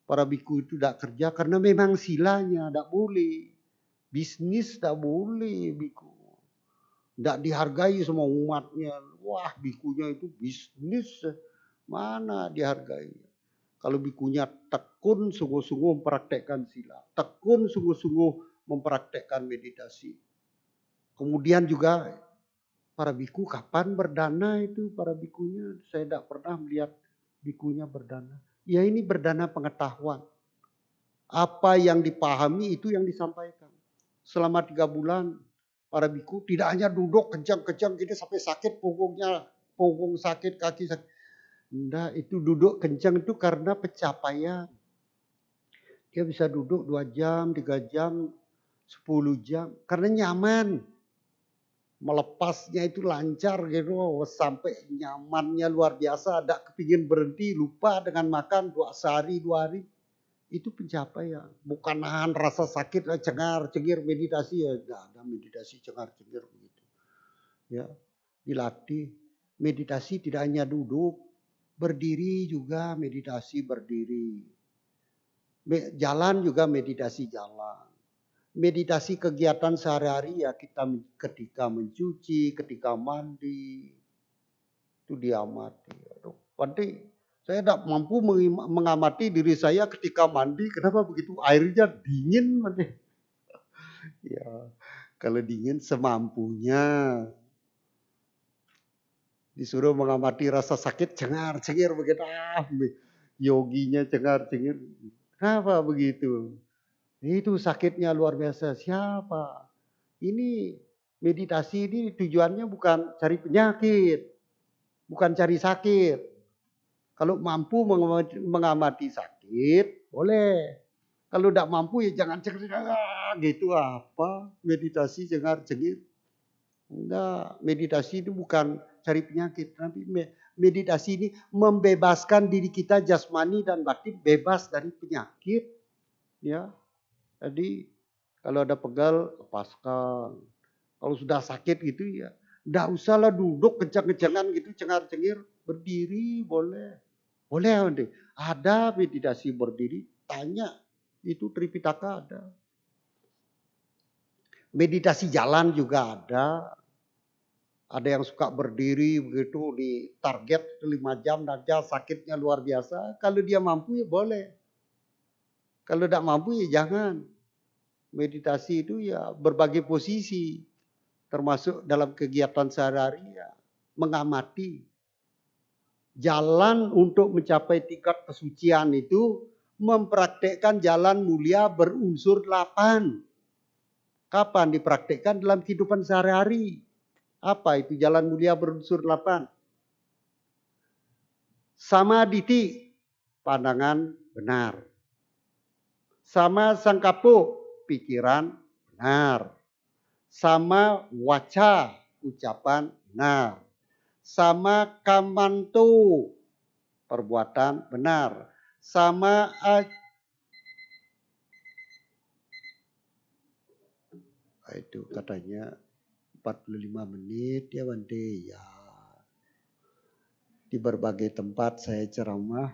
Para biku itu tidak kerja karena memang silanya tidak boleh. Bisnis tidak boleh biku. Tidak dihargai sama umatnya. Wah, bikunya itu bisnis. Mana dihargai? Kalau bikunya tekun sungguh-sungguh mempraktekkan sila. Tekun sungguh-sungguh mempraktekkan meditasi. Kemudian juga para biku kapan berdana itu para bikunya? Saya tidak pernah melihat bikunya berdana. Ya ini berdana pengetahuan. Apa yang dipahami itu yang disampaikan. Selama 3 bulan para biku tidak hanya duduk kencang-kencang gitu sampai sakit punggungnya. Punggung sakit, kaki sakit. Nah, itu duduk kencang itu karena pencapaian. Dia bisa duduk 2 jam, 3 jam, 10 jam. Karena nyaman. Melepasnya itu lancar gitu. Sampai nyamannya luar biasa. Ada kepingin berhenti, lupa dengan makan 2 sehari, 2 hari. Itu pencapaian. Bukan nahan rasa sakit, cengar-cengir meditasi. Ya, tidak ada meditasi cengar-cengir begitu. Ya, dilatih. Meditasi tidak hanya duduk. Berdiri juga meditasi berdiri. Jalan juga meditasi jalan. Meditasi kegiatan sehari-hari ya kita ketika mencuci, ketika mandi. Itu diamati. Nanti saya tidak mampu mengamati diri saya ketika mandi. Kenapa begitu? Airnya dingin. Ya, kalau dingin semampunya. Disuruh mengamati rasa sakit, cengar-cengir begitu. Yoginya cengar-cengir. Kenapa begitu? Itu sakitnya luar biasa. Siapa? Ini meditasi ini tujuannya bukan cari penyakit, bukan cari sakit. Kalau mampu mengamati sakit, boleh. Kalau tidak mampu ya jangan cengar gitu apa? Meditasi cengar-cengir. Enggak, meditasi itu bukan cari penyakit, tapi meditasi ini membebaskan diri kita jasmani dan batin bebas dari penyakit, ya. Jadi kalau ada pegal lepaskan. Kalau sudah sakit gitu ya, enggak usahlah duduk kencang-kencangan gitu cengar-cengir, berdiri boleh. Boleh nanti. Ada meditasi berdiri, tanya. Itu Tripitaka ada. Meditasi jalan juga ada. Ada yang suka berdiri begitu di target 5 jam aja sakitnya luar biasa. Kalau dia mampu ya boleh. Kalau tidak mampu ya jangan. Meditasi itu ya berbagai posisi. Termasuk dalam kegiatan sehari-hari ya mengamati. Jalan untuk mencapai tingkat kesucian itu mempraktekkan jalan mulia berunsur 8. Kapan dipraktekkan? Dalam kehidupan sehari-hari. Apa itu jalan mulia berunsur 8? Samaditi, pandangan benar. Sama sangkapo, pikiran benar. Sama waca, ucapan benar. Sama kamanto, perbuatan benar. Sama itu katanya 45 menit ya Bante ya. Di berbagai tempat saya ceramah,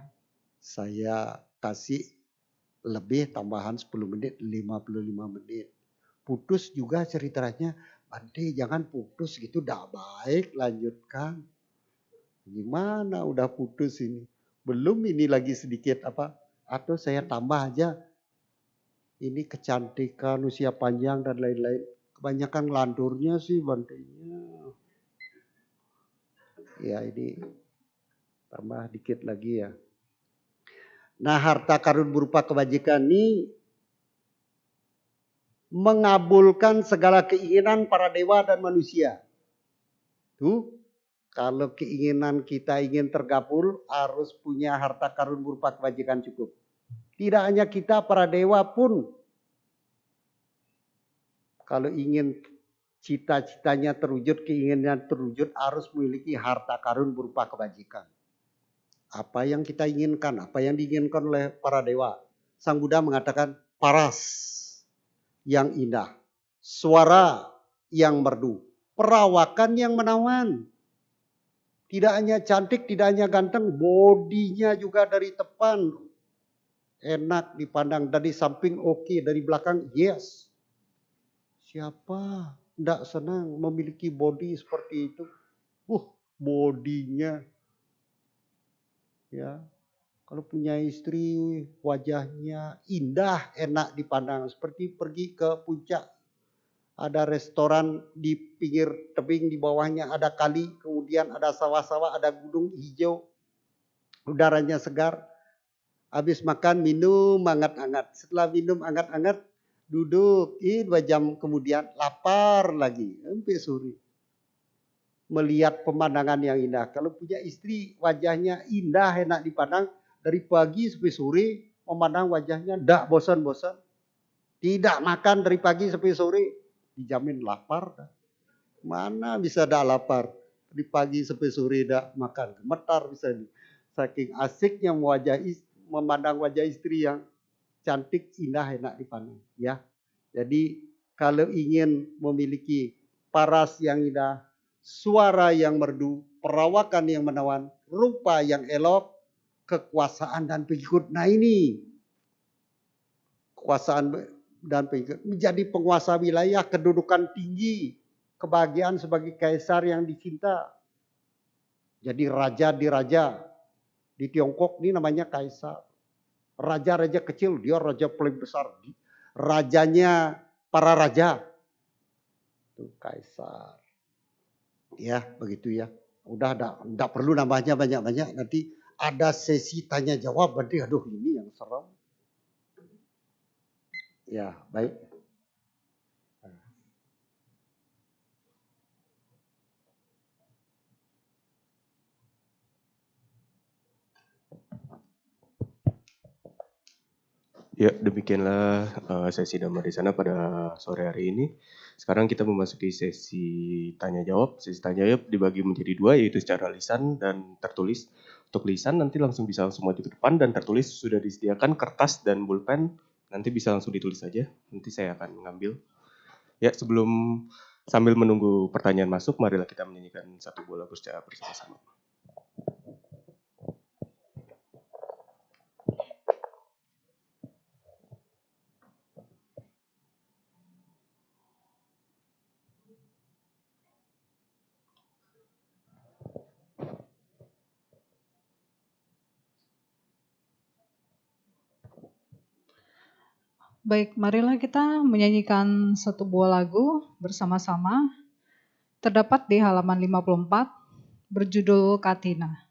saya kasih lebih tambahan 10 menit, 55 menit. Putus juga ceritanya, Bante jangan putus gitu, dah baik lanjutkan. Gimana udah putus ini? Belum ini lagi sedikit apa? Atau saya tambah aja. Ini kecantikan, usia panjang dan lain-lain. Kebanyakan landurnya sih Bantenya. Ya ini tambah dikit lagi ya. Nah harta karun berupa kebajikan ini mengabulkan segala keinginan para dewa dan manusia. Tuh, kalau keinginan kita ingin tergabul harus punya harta karun berupa kebajikan cukup. Tidak hanya kita, para dewa pun kalau ingin cita-citanya terwujud, keinginan terwujud harus memiliki harta karun berupa kebajikan. Apa yang kita inginkan, apa yang diinginkan oleh para dewa. Sang Buddha mengatakan paras yang indah, suara yang merdu, perawakan yang menawan. Tidak hanya cantik, tidak hanya ganteng, bodinya juga dari depan enak dipandang, dari samping oke, dari belakang yes. Siapa tidak senang memiliki body seperti itu? Bodinya ya. Kalau punya istri wajahnya indah, enak dipandang. Seperti pergi ke puncak. Ada restoran di pinggir tebing, di bawahnya ada kali. Kemudian ada sawah-sawah, ada gunung hijau. Udaranya segar. Habis makan minum hangat-hangat. Setelah minum hangat-hangat duduk. 2 jam kemudian lapar lagi. Sampai sore. Melihat pemandangan yang indah. Kalau punya istri wajahnya indah, enak dipandang. Dari pagi sampai sore memandang wajahnya tidak bosan-bosan. Tidak makan dari pagi sampai sore. Dijamin lapar. Mana bisa tidak lapar. Dari pagi sampai sore tidak makan. Gemetar bisa. Saking asiknya memandang wajah istri yang cantik, indah, enak dipandang. Ya. Jadi kalau ingin memiliki paras yang indah, suara yang merdu, perawakan yang menawan, rupa yang elok, kekuasaan dan pengikut. Nah ini kekuasaan dan pengikut. Menjadi penguasa wilayah, kedudukan tinggi, kebahagiaan sebagai kaisar yang dicinta. Jadi raja di raja. Di Tiongkok ini namanya kaisar. Raja-raja kecil, dia raja paling besar. Rajanya para raja. Itu kaisar. Ya, begitu ya. Udah enggak perlu nambahnya banyak-banyak, nanti ada sesi tanya jawab, nanti aduh ini yang serem. Ya, baik. Ya, demikianlah sesi Dhamma Desana pada sore hari ini. Sekarang kita memasuki sesi tanya jawab. Sesi tanya jawab dibagi menjadi dua, yaitu secara lisan dan tertulis. Untuk lisan nanti langsung bisa langsung maju ke depan, dan tertulis sudah disediakan kertas dan pulpen. Nanti bisa langsung ditulis saja. Nanti saya akan mengambil. Ya, sambil menunggu pertanyaan masuk, marilah kita menyanyikan satu buah lagu secara bersama-sama. Baik, marilah kita menyanyikan satu buah lagu bersama-sama. Terdapat di halaman 54, berjudul Katina.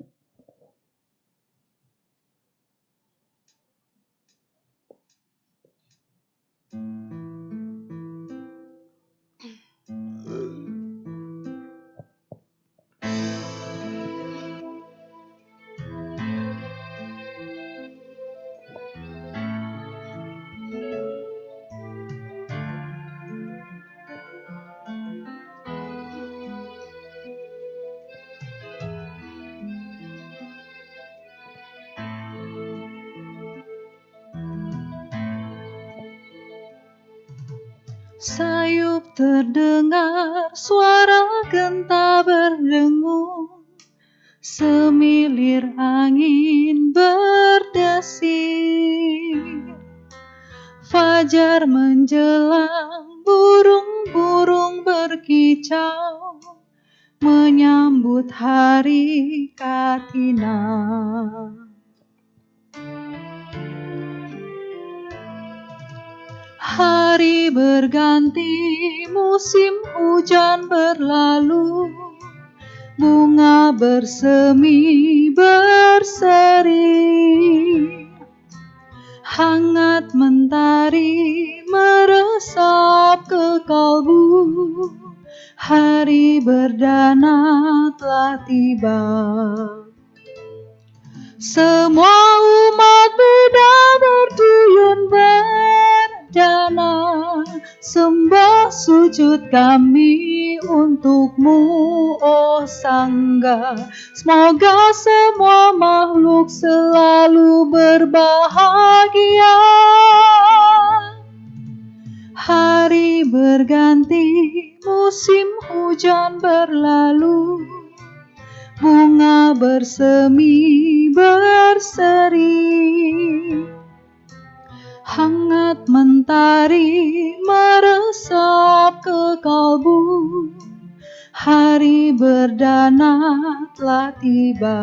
Sayup terdengar suara genta berdengung, semilir angin berdesir. Fajar menjelang, burung-burung berkicau, menyambut hari Katina. Hari berganti, musim hujan berlalu, bunga bersemi berseri. Hangat mentari meresap ke kalbu, hari berdana telah tiba. Semua umat Buddha berduyun berdana, sembah sujud kami untukmu, oh Sangha. Semoga semua makhluk selalu berbahagia. Hari berganti, musim hujan berlalu, bunga bersemi berseri. Hangat mentari meresap ke kalbu, hari berdana telah tiba.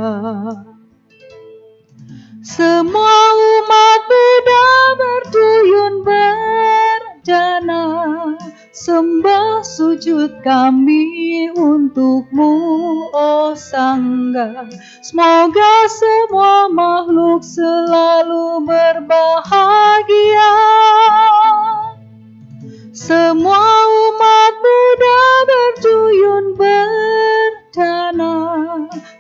Semua umat Buddha berduyun berdana, sembah sujud kami untukmu, oh Sangha. Semoga semua makhluk selalu berbahagia. Semua umat Buddha berduyun berdana,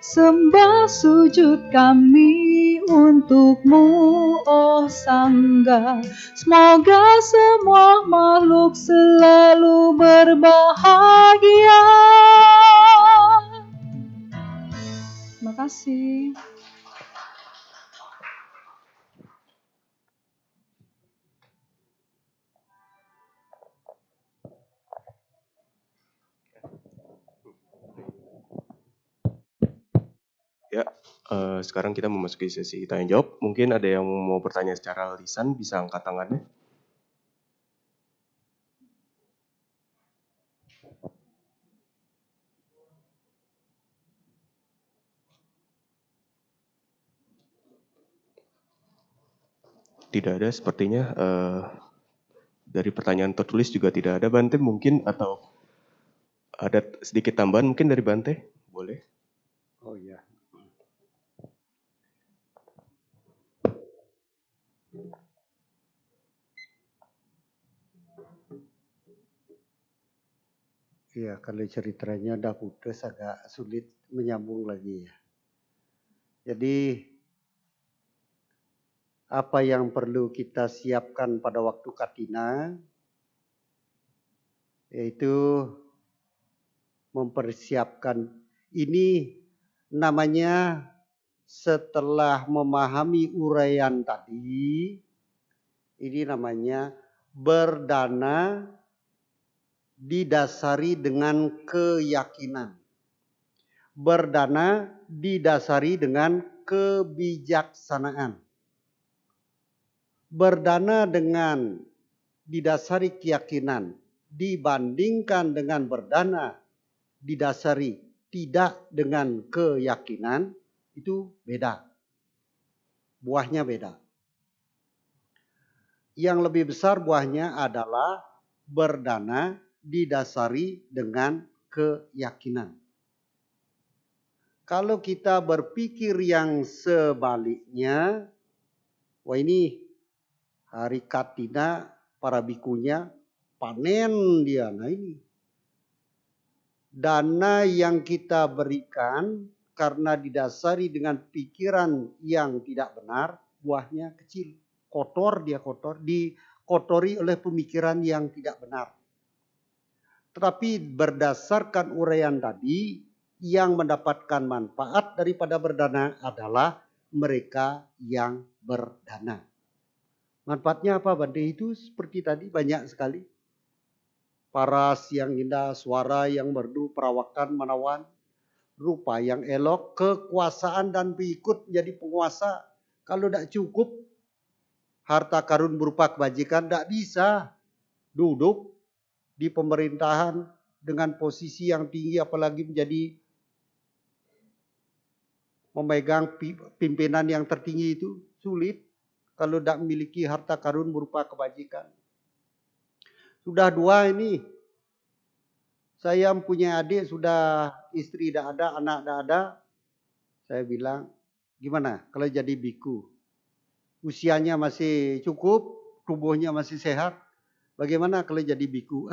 sembah sujud kami untukmu, oh Sangha. Semoga semua makhluk selalu berbahagia. Terima kasih. Ya, sekarang kita memasuki sesi tanya jawab. Mungkin ada yang mau bertanya secara lisan, bisa angkat tangannya. Tidak ada sepertinya. Dari pertanyaan tertulis juga tidak ada, Bante mungkin, atau ada sedikit tambahan mungkin dari Bante? Boleh. Oh ya. Iya, kalau ceritanya udah putus agak sulit menyambung lagi ya. Jadi apa yang perlu kita siapkan pada waktu katina yaitu mempersiapkan ini namanya setelah memahami uraian tadi, ini namanya berdana didasari dengan keyakinan. Berdana didasari dengan kebijaksanaan. Berdana dengan didasari keyakinan dibandingkan dengan berdana didasari tidak dengan keyakinan itu beda. Buahnya beda. Yang lebih besar buahnya adalah berdana didasari dengan keyakinan. Kalau kita berpikir yang sebaliknya, wah ini hari katina para bikunya panen dia. Nah ini dana yang kita berikan karena didasari dengan pikiran yang tidak benar, buahnya kecil. Kotor dia kotor, dikotori oleh pemikiran yang tidak benar. Tetapi berdasarkan uraian tadi, yang mendapatkan manfaat daripada berdana adalah mereka yang berdana. Manfaatnya apa Bante? Itu seperti tadi banyak sekali. Paras yang indah, suara yang merdu, perawakan menawan, rupa yang elok, kekuasaan dan pengikut menjadi penguasa. Kalau tidak cukup, harta karun berupa kebajikan tidak bisa duduk di pemerintahan dengan posisi yang tinggi apalagi menjadi memegang pimpinan yang tertinggi itu sulit kalau tidak memiliki harta karun berupa kebajikan. Sudah dua ini. Saya punya adik, sudah istri tidak ada, anak tidak ada. Saya bilang, gimana kalau jadi biku? Usianya masih cukup, tubuhnya masih sehat. Bagaimana kalau jadi biku?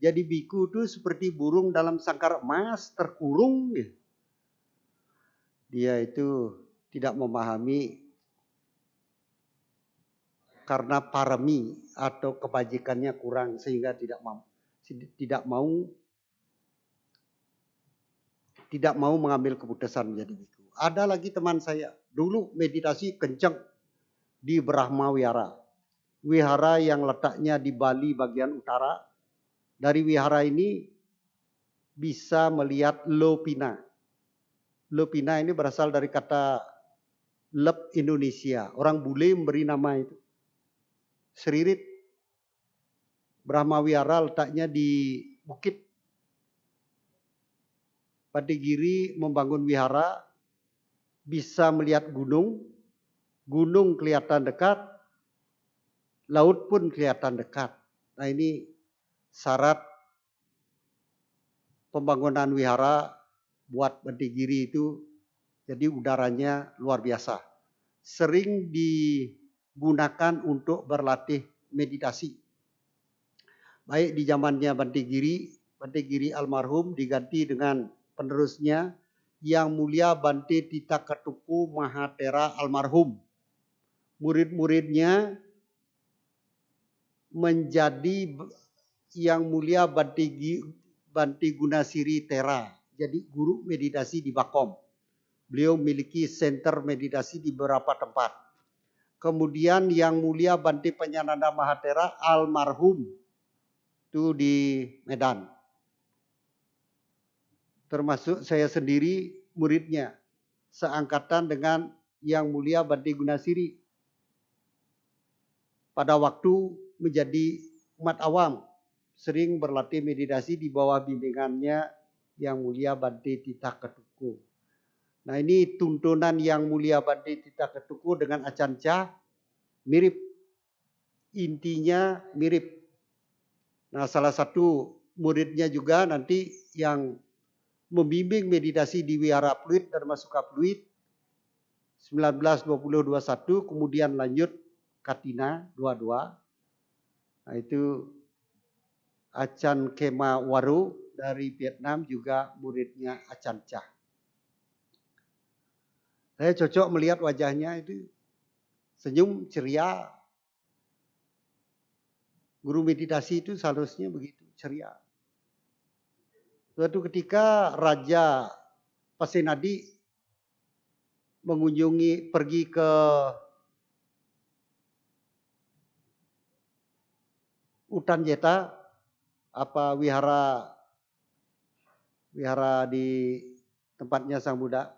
Jadi biku itu seperti burung dalam sangkar emas, terkurung. Dia itu tidak memahami karena parami atau kebajikannya kurang sehingga tidak mau mengambil keputusan menjadi biku. Ada lagi teman saya, dulu meditasi kencang di Brahma Wihara. Wihara yang letaknya di Bali bagian utara. Dari wihara ini bisa melihat Lopina. Lopina ini berasal dari kata Lep Indonesia. Orang bule memberi nama itu. Seririt. Brahma Wihara letaknya di bukit. Patigiri membangun wihara, bisa melihat gunung, gunung kelihatan dekat, laut pun kelihatan dekat. Nah ini syarat pembangunan wihara buat Patigiri itu, jadi udaranya luar biasa. Sering digunakan untuk berlatih meditasi. Baik di zamannya Bante Giri almarhum diganti dengan penerusnya Yang Mulia Bante Tita Ketuku Mahatera almarhum. Murid-muridnya menjadi Yang Mulia Bante Gunasiri Tera. Jadi guru meditasi di Bakom. Beliau memiliki center meditasi di beberapa tempat. Kemudian Yang Mulia Bante Panyananda Mahatera almarhum. Itu di Medan. Termasuk saya sendiri muridnya. Seangkatan dengan Yang Mulia Bante Gunasiri. Pada waktu menjadi umat awam. Sering berlatih meditasi di bawah bimbingannya Yang Mulia Bante Tita Ketuku. Nah ini tuntunan Yang Mulia Bante Tita Ketuku dengan Acanca mirip. Intinya mirip. Nah salah satu muridnya juga nanti yang membimbing meditasi di Wihara Pluit dan Masuka Pluit 19-20-21, kemudian lanjut Katina 22. Nah, itu Achan Kema Waru dari Vietnam, juga muridnya Achan Chah. Saya cocok melihat wajahnya itu senyum ceria. Guru meditasi itu seharusnya begitu, ceria. Suatu ketika Raja Pasenadi pergi ke Utan Jeta, wihara di tempatnya Sang Buddha.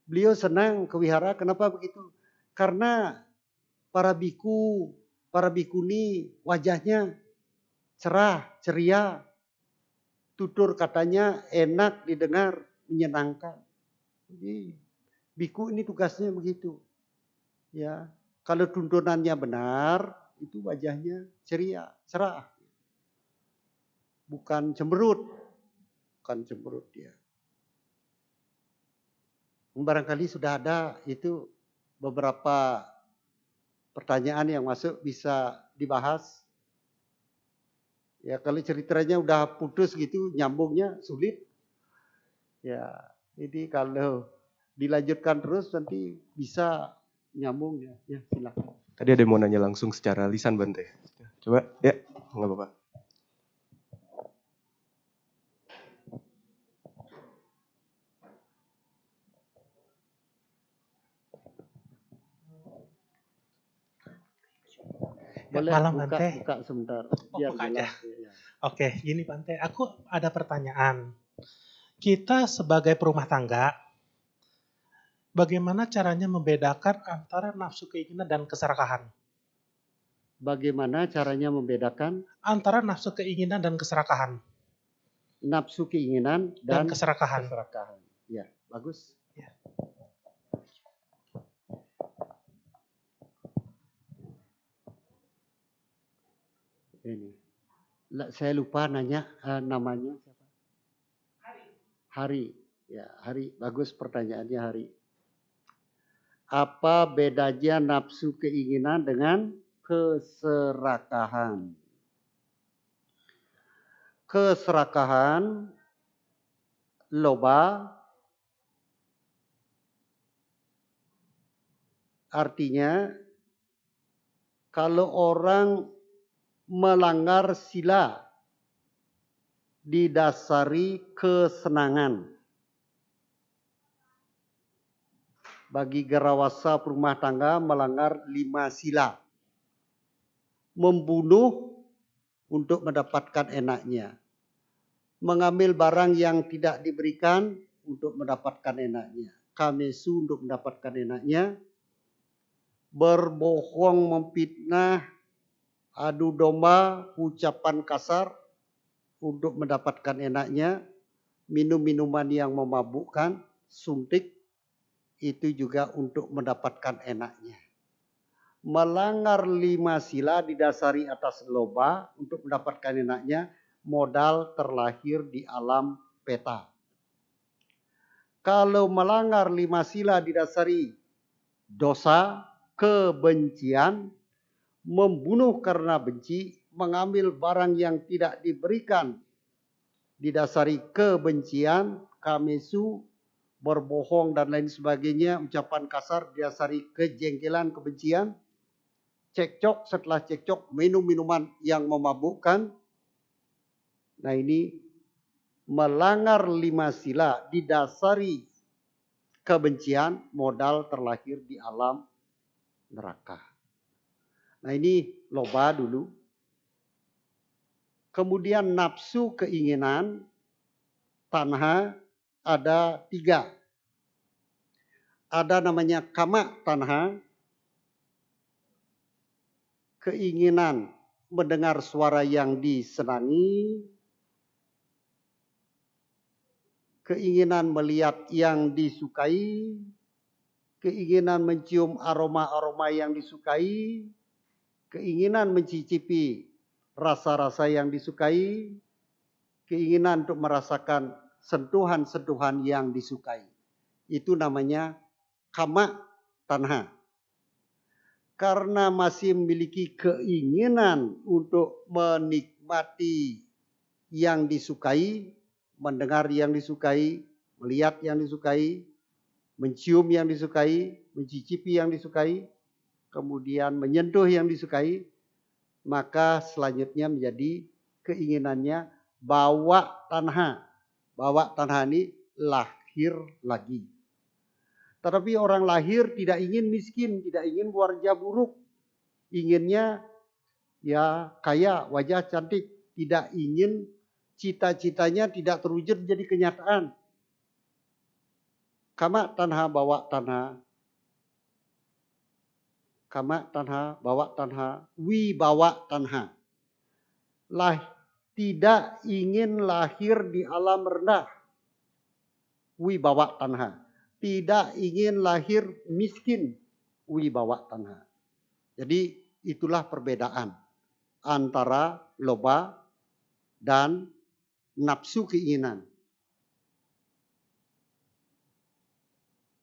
Beliau senang ke wihara, kenapa begitu? Karena para biku, para bikuni wajahnya cerah, ceria. Tutur katanya enak didengar, menyenangkan. Jadi biku ini tugasnya begitu. Ya, kalau tuntunannya benar, itu wajahnya ceria, cerah. Bukan cemberut. Bukan cemberut dia. Barangkali sudah ada itu beberapa pertanyaan yang masuk bisa dibahas. Ya, kalau ceritanya udah putus gitu, nyambungnya sulit. Ya, jadi kalau dilanjutkan terus nanti bisa nyambung ya. Ya, silakan. Tadi ada yang mau nanya langsung secara lisan, Bante. Coba, ya, nggak apa-apa. Boleh Malam, buka Bante. sebentar. Oh, Biar buka aja. jelas. Ya. Oke, gini Bante, aku ada pertanyaan. Kita sebagai perumah tangga, bagaimana caranya membedakan antara nafsu keinginan dan keserakahan? Bagaimana caranya membedakan Antara nafsu keinginan dan keserakahan. nafsu keinginan dan keserakahan. Ya, bagus. Ya. Ini. Saya lupa nanya namanya siapa? Hari. Ya, Hari. Bagus pertanyaannya, Hari. Apa bedanya nafsu keinginan dengan keserakahan? Keserakahan, loba, artinya kalau orang melanggar sila didasari kesenangan. Bagi Garawasa perumah tangga melanggar 5 sila. Membunuh untuk mendapatkan enaknya. Mengambil barang yang tidak diberikan untuk mendapatkan enaknya. Kamesu untuk mendapatkan enaknya. Berbohong, memfitnah, adu domba, ucapan kasar untuk mendapatkan enaknya. Minum minuman yang memabukkan, suntik, itu juga untuk mendapatkan enaknya. Melanggar 5 sila didasari atas loba untuk mendapatkan enaknya, modal terlahir di alam peta. Kalau melanggar 5 sila didasari dosa, kebencian, membunuh karena benci, mengambil barang yang tidak diberikan didasari kebencian, kamesu, berbohong dan lain sebagainya, ucapan kasar didasari kejengkelan, kebencian, cekcok, setelah cekcok minum minuman yang memabukkan. Nah, ini melanggar 5 sila didasari kebencian, modal terlahir di alam neraka. Nah, ini loba dulu. Kemudian nafsu keinginan, tanha, ada 3. Ada namanya kama tanha, keinginan mendengar suara yang disenangi, keinginan melihat yang disukai, keinginan mencium aroma-aroma yang disukai, keinginan mencicipi rasa-rasa yang disukai, keinginan untuk merasakan sentuhan-sentuhan yang disukai. Itu namanya kama tanha. Karena masih memiliki keinginan untuk menikmati yang disukai, mendengar yang disukai, melihat yang disukai, mencium yang disukai, mencicipi yang disukai, kemudian menyentuh yang disukai, maka selanjutnya menjadi keinginannya bawa tanha. Bawa tanha ini lahir lagi. Tetapi orang lahir tidak ingin miskin, tidak ingin wajah buruk. Inginnya ya kaya, wajah cantik. Tidak ingin cita-citanya tidak terwujud jadi kenyataan. Kama tanha bawa tanha. Kama tanha bawa tanha. Wi bawa tanha. Tidak ingin lahir di alam rendah. Wi bawa tanha. Tidak ingin lahir miskin. Wi bawa tanha. Jadi itulah perbedaan antara loba dan nafsu keinginan.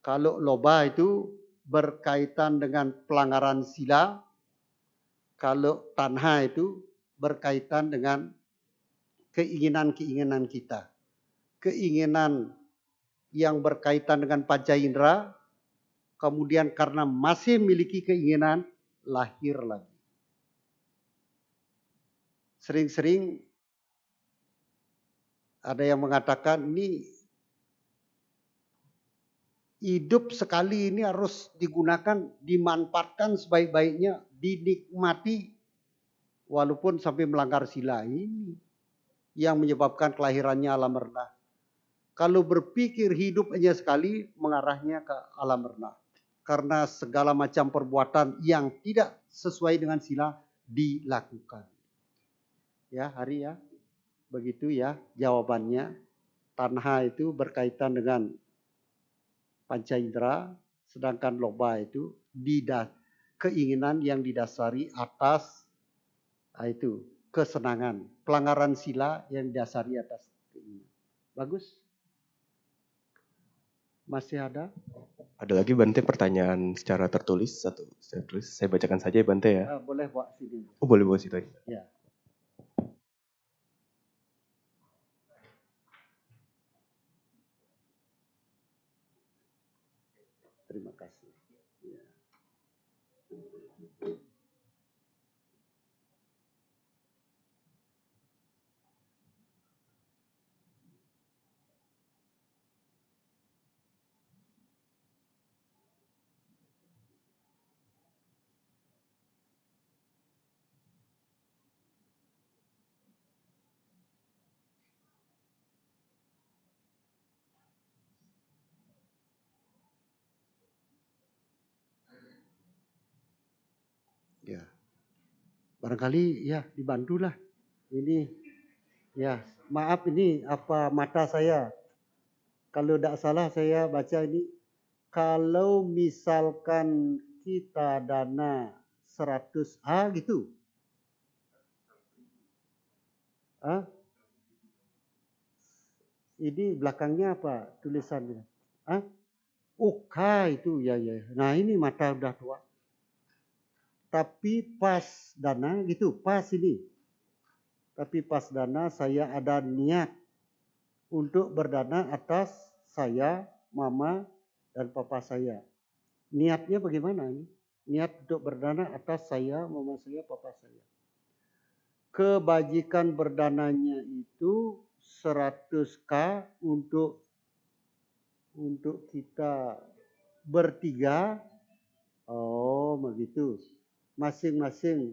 Kalau loba itu berkaitan dengan pelanggaran sila, kalau tanha itu berkaitan dengan keinginan-keinginan kita. Keinginan yang berkaitan dengan panca indera, kemudian karena masih memiliki keinginan, lahir lagi. Sering-sering ada yang mengatakan ini hidup sekali ini harus digunakan, dimanfaatkan sebaik-baiknya, dinikmati walaupun sampai melanggar sila. Ini yang menyebabkan kelahirannya alam rendah. Kalau berpikir hidup hanya sekali, mengarahnya ke alam rendah. Karena segala macam perbuatan yang tidak sesuai dengan sila dilakukan. Ya, Hari ya. Begitu ya jawabannya. Tanha itu berkaitan dengan panca indera, sedangkan loba itu keinginan yang didasari atas itu kesenangan. Pelanggaran sila yang didasari atas keinginan. Bagus? Masih ada? Ada lagi Bante pertanyaan secara tertulis satu. Saya bacakan saja ya Bante ya. Boleh buat sini. Oh boleh buat situ aja. Ya. Terima kasih. Ya. Ya. Barangkali ya dibantulah. Ini ya, maaf ini apa mata saya. Kalau tidak salah saya baca ini, kalau misalkan kita dana 100 gitu. Ini belakangnya apa tulisannya? Itu ya. Nah ini mata udah tua. Tapi pas dana gitu, pas ini. Tapi pas dana saya ada niat untuk berdana atas saya, mama, dan papa saya. Niatnya bagaimana ini? Niat untuk berdana atas saya, mama saya, papa saya. Kebajikan berdananya itu 100K untuk kita bertiga. Oh begitu. Masing-masing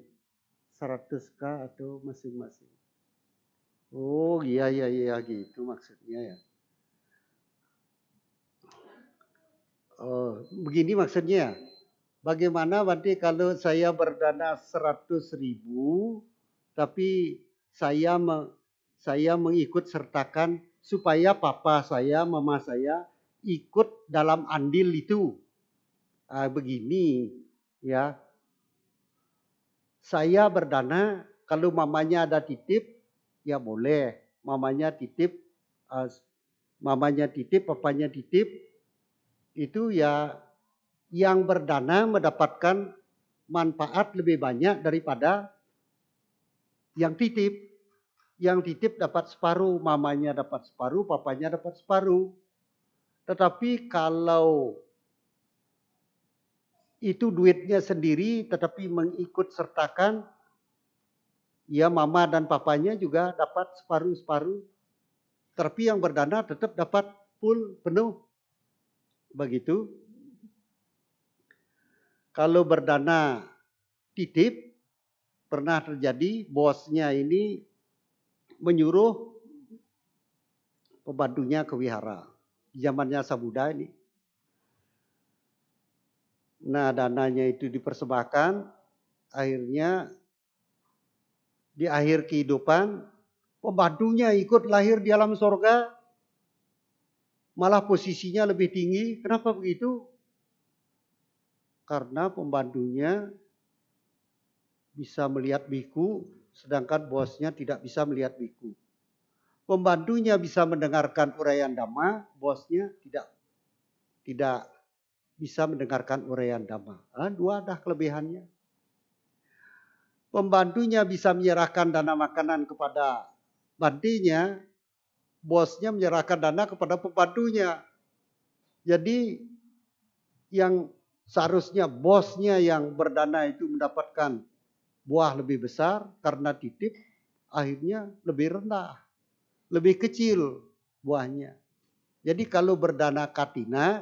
100K atau masing-masing. Oh iya gitu maksudnya ya. Oh, begini maksudnya. Bagaimana nanti kalau saya berdana 100.000 tapi saya mengikut sertakan supaya papa saya, mama saya ikut dalam andil itu. Begini ya. Saya berdana, kalau mamanya ada titip, ya boleh. Mamanya titip mamanya titip, papanya titip, itu ya yang berdana mendapatkan manfaat lebih banyak daripada yang titip. Yang titip dapat separuh, mamanya dapat separuh, papanya dapat separuh. Tetapi kalau itu duitnya sendiri tetapi mengikut sertakan, ya mama dan papanya juga dapat separuh-separuh. Tapi yang berdana tetap dapat full, penuh. Begitu. Kalau berdana titip, pernah terjadi bosnya ini menyuruh pembantunya ke wihara. Zamannya Sabuddha ini. Nah, dananya itu dipersembahkan, akhirnya di akhir kehidupan pembantunya ikut lahir di alam sorga, malah posisinya lebih tinggi. Kenapa begitu? Karena pembantunya bisa melihat biku, sedangkan bosnya tidak bisa melihat biku. Pembantunya bisa mendengarkan uraian Dhamma, bosnya tidak bisa mendengarkan uraian Dhamma. Dua dah kelebihannya. Pembantunya bisa menyerahkan dana makanan kepada bantinya, bosnya menyerahkan dana kepada pembantunya. Jadi yang seharusnya bosnya yang berdana itu mendapatkan buah lebih besar karena titip, akhirnya lebih rendah, lebih kecil buahnya. Jadi kalau berdana katina,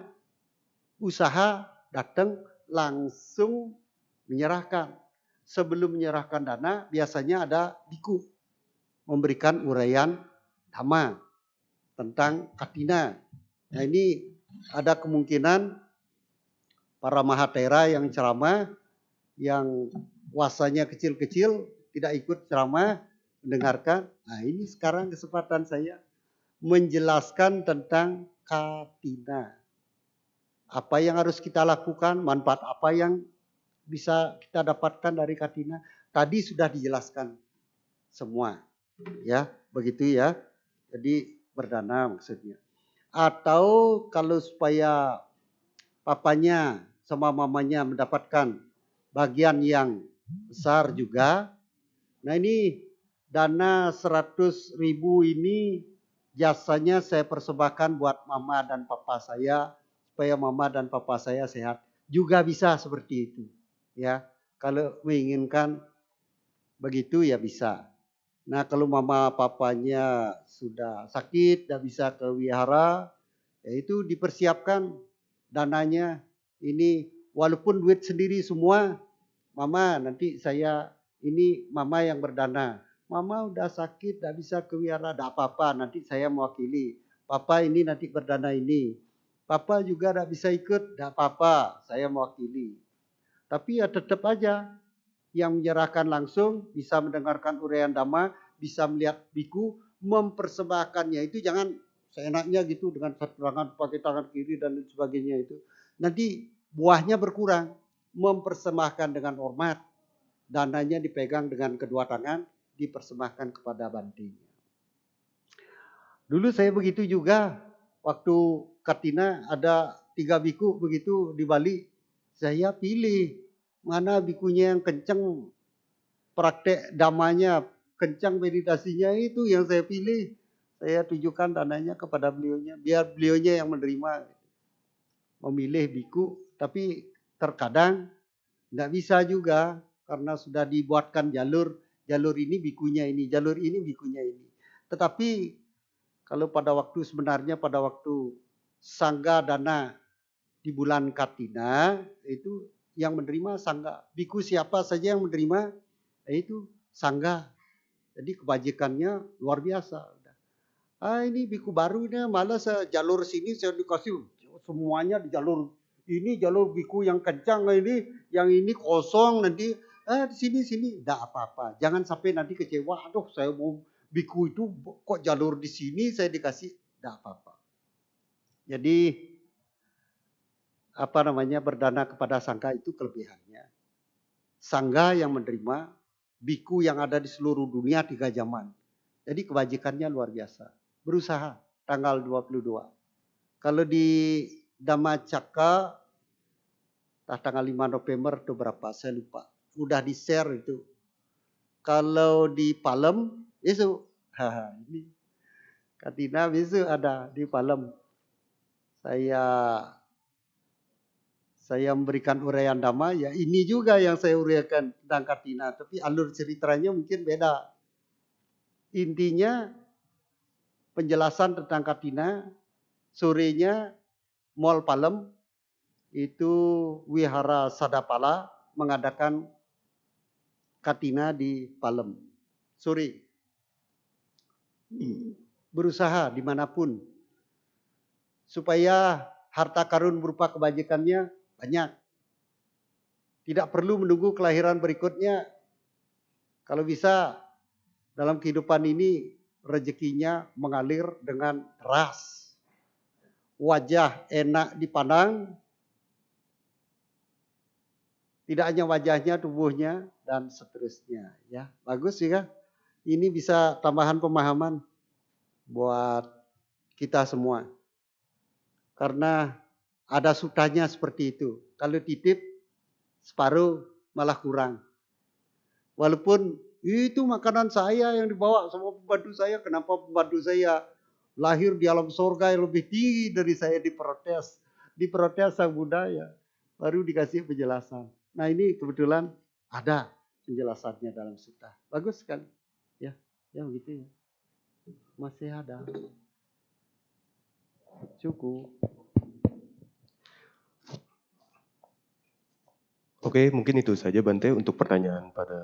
usaha datang langsung menyerahkan. Sebelum menyerahkan dana, biasanya ada biku memberikan uraian dhamma tentang katina. Nah, ini ada kemungkinan para mahatera yang ceramah, yang wasanya kecil-kecil, tidak ikut ceramah, mendengarkan. Nah, ini sekarang kesempatan saya menjelaskan tentang katina. Apa yang harus kita lakukan, manfaat apa yang bisa kita dapatkan dari katina. Tadi sudah dijelaskan semua. Ya, begitu ya. Jadi berdana maksudnya. Atau kalau supaya papanya sama mamanya mendapatkan bagian yang besar juga. Nah, ini dana 100.000 ini jasanya saya persembahkan buat mama dan papa saya supaya mama dan papa saya sehat. Juga bisa seperti itu. Ya, kalau menginginkan begitu ya bisa. Nah, kalau mama papanya sudah sakit, tidak bisa ke wihara, ya itu dipersiapkan dananya. Ini walaupun duit sendiri semua, mama nanti saya ini mama yang berdana. Mama udah sakit, tidak bisa ke wihara, tidak apa-apa, nanti saya mewakili. Papa ini nanti berdana ini. Papa juga tidak bisa ikut, tidak apa-apa, saya mewakili. Tapi ya tetap aja yang menyerahkan langsung, bisa mendengarkan uraian Dhamma, bisa melihat biku, mempersembahkannya itu jangan seenaknya gitu dengan satu tangan pakai tangan kiri dan lain sebagainya itu. Nanti buahnya berkurang. Mempersembahkan dengan hormat, dananya dipegang dengan kedua tangan, dipersembahkan kepada bantinya. Dulu saya begitu juga, waktu katina ada 3 biku begitu di Bali. Saya pilih mana bikunya yang kencang praktek damanya, kencang meditasinya, itu yang saya pilih. Saya tujukan dananya kepada beliaunya, biar beliaunya yang menerima. Memilih biku, tapi terkadang tidak bisa juga karena sudah dibuatkan jalur ini bikunya ini, jalur ini bikunya ini. Tetapi kalau pada waktu sebenarnya pada waktu sangga dana di bulan Katina itu yang menerima sangga. Biku siapa saja yang menerima itu sangga. Jadi kebajikannya luar biasa. Ini biku baru nih, malah jalur sini saya dikasih semuanya di jalur ini, jalur biku yang kencang ini, yang ini kosong nanti. Di sini tidak apa-apa. Jangan sampai nanti kecewa. Aduh, saya mau biku itu kok jalur di sini saya dikasih, tidak apa-apa. Jadi berdana kepada sangga itu kelebihannya. Sangga yang menerima biku yang ada di seluruh dunia 3 zaman. Jadi kebajikannya luar biasa. Berusaha. tanggal 22. Kalau di Dhammacakka tanggal 5 November itu berapa? Saya lupa. Udah di-share itu. Kalau di Palem, besok. Ini Katina besok ada di Palem. Saya memberikan uraian Dhamma, ya ini juga yang saya uraikan tentang Katina. Tapi alur ceritanya mungkin beda. Intinya penjelasan tentang Katina, sorenya Mall Palem, itu Wihara Sadapala mengadakan Katina di Palem. Sore. Berusaha dimanapun. Supaya harta karun berupa kebajikannya banyak. Tidak perlu menunggu kelahiran berikutnya. Kalau bisa dalam kehidupan ini rezekinya mengalir dengan deras. Wajah enak dipandang. Tidak hanya wajahnya, tubuhnya, dan seterusnya. Ya, bagus ya. Ini bisa tambahan pemahaman buat kita semua. Karena ada sutanya seperti itu. Kalau titip, separuh malah kurang. Walaupun itu makanan saya yang dibawa sama pembantu saya. Kenapa pembantu saya lahir di alam surga yang lebih tinggi dari saya, diprotes. Diprotes sang budaya. Baru dikasih penjelasan. Nah ini kebetulan ada penjelasannya dalam sutta. Bagus sekali. Ya begitu ya. Masih ada. Cukup. Oke, mungkin itu saja Bante untuk pertanyaan pada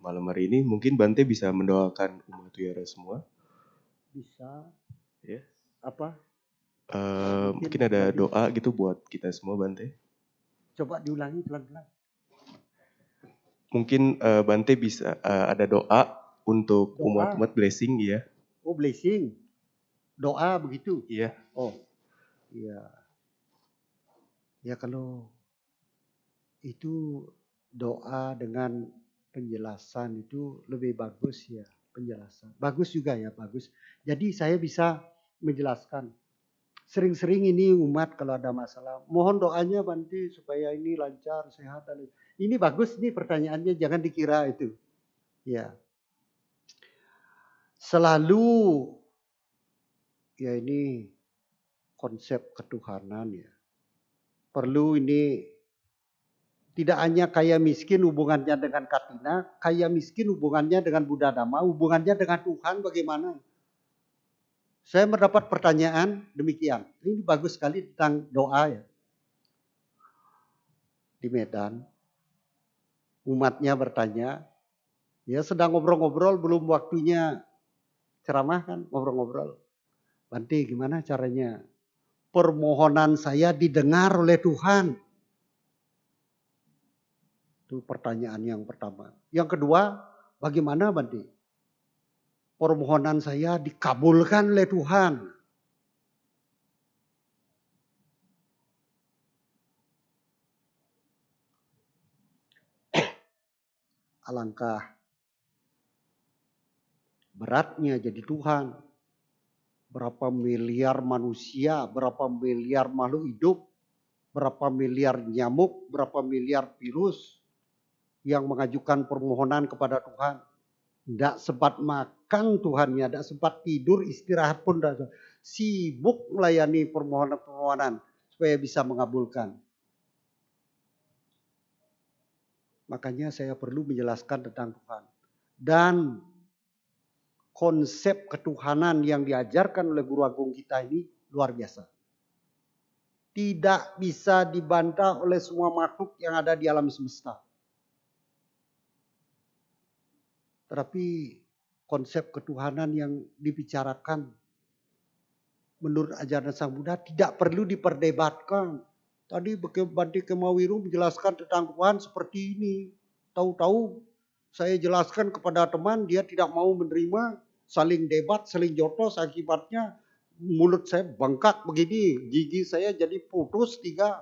malam hari ini. Mungkin Bante bisa mendoakan umat Wihara semua. Bisa. Ya. Apa? Mungkin ada doa gitu buat kita semua Bante. Coba diulangi pelan-pelan. Mungkin Bante bisa ada doa untuk umat-umat blessing ya. Oh blessing. Doa begitu? Iya. Oh iya. Ya kalau itu doa dengan penjelasan itu lebih bagus ya, penjelasan. Bagus juga ya, bagus. Jadi saya bisa menjelaskan. Sering-sering ini umat kalau ada masalah, mohon doanya Bante supaya ini lancar, sehat. Ini bagus nih pertanyaannya, jangan dikira itu. Ya. Selalu ya ini konsep ketuhanan ya. Perlu ini tidak hanya kaya miskin hubungannya dengan Katina, kaya miskin hubungannya dengan Buddha Dhamma, hubungannya dengan Tuhan bagaimana? Saya mendapat pertanyaan demikian. Ini bagus sekali tentang doa ya. Di Medan, umatnya bertanya, ya sedang ngobrol-ngobrol, belum waktunya ceramah kan, ngobrol-ngobrol. Bante gimana caranya? Permohonan saya didengar oleh Tuhan. Itu pertanyaan yang pertama. Yang kedua, bagaimana Bante? Permohonan saya dikabulkan oleh Tuhan. Alangkah beratnya jadi Tuhan. Berapa miliar manusia, berapa miliar makhluk hidup, berapa miliar nyamuk, berapa miliar virus yang mengajukan permohonan kepada Tuhan. Tidak sempat makan Tuhannya, tidak sempat tidur, istirahat pun tidak. Sibuk melayani permohonan-permohonan supaya bisa mengabulkan. Makanya saya perlu menjelaskan tentang Tuhan. Dan konsep ketuhanan yang diajarkan oleh Guru Agung kita ini luar biasa. Tidak bisa dibantah oleh semua makhluk yang ada di alam semesta. Tetapi konsep ketuhanan yang dibicarakan menurut ajaran Sang Buddha tidak perlu diperdebatkan. Tadi Bante Kemawiru menjelaskan tentang Tuhan seperti ini. Tahu-tahu saya jelaskan kepada teman, dia tidak mau menerima, saling debat, saling jotos, akibatnya mulut saya bengkak begini, gigi saya jadi putus 3.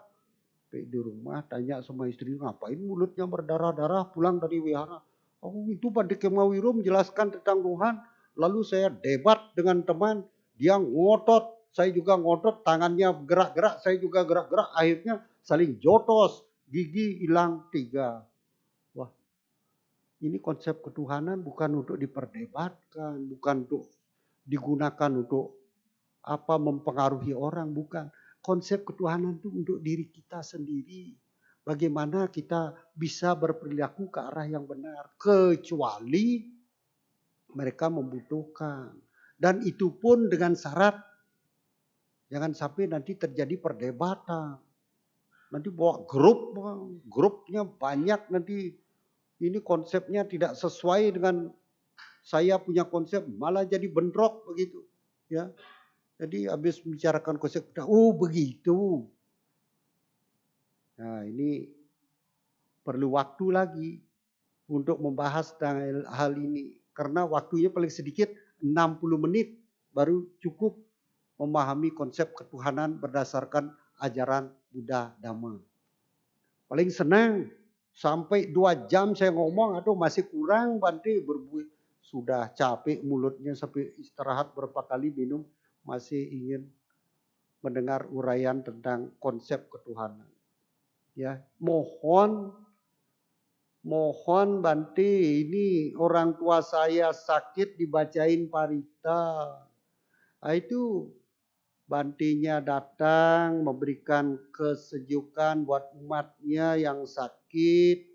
Di rumah tanya sama istri, ngapain mulutnya berdarah-darah pulang dari wihara. Oh itu Bante Kemawiru menjelaskan tentang Tuhan. Lalu saya debat dengan teman, Dia ngotot, saya juga ngotot, tangannya gerak-gerak, saya juga gerak-gerak, akhirnya saling jotos, gigi hilang 3. Wah, ini konsep ketuhanan bukan untuk diperdebatkan, bukan untuk digunakan untuk mempengaruhi orang, bukan. Konsep ketuhanan itu untuk diri kita sendiri. Bagaimana kita bisa berperilaku ke arah yang benar, kecuali mereka membutuhkan. Dan itu pun dengan syarat jangan sampai nanti terjadi perdebatan. Nanti bawa grupnya banyak, nanti ini konsepnya tidak sesuai dengan saya punya konsep, malah jadi bentrok begitu. Ya, jadi habis membicarakan konsep, oh begitu. Nah, ini perlu waktu lagi untuk membahas hal ini. Karena waktunya paling sedikit 60 menit baru cukup memahami konsep ketuhanan berdasarkan ajaran Buddha Dhamma. Paling senang sampai 2 jam saya ngomong, atau masih kurang Bante berbuih. Sudah capek mulutnya sampai istirahat berapa kali minum, masih ingin mendengar uraian tentang konsep ketuhanan. Ya, mohon Bante, ini orang tua saya sakit dibacain parita. Nah, itu Bantenya datang memberikan kesejukan buat umatnya yang sakit.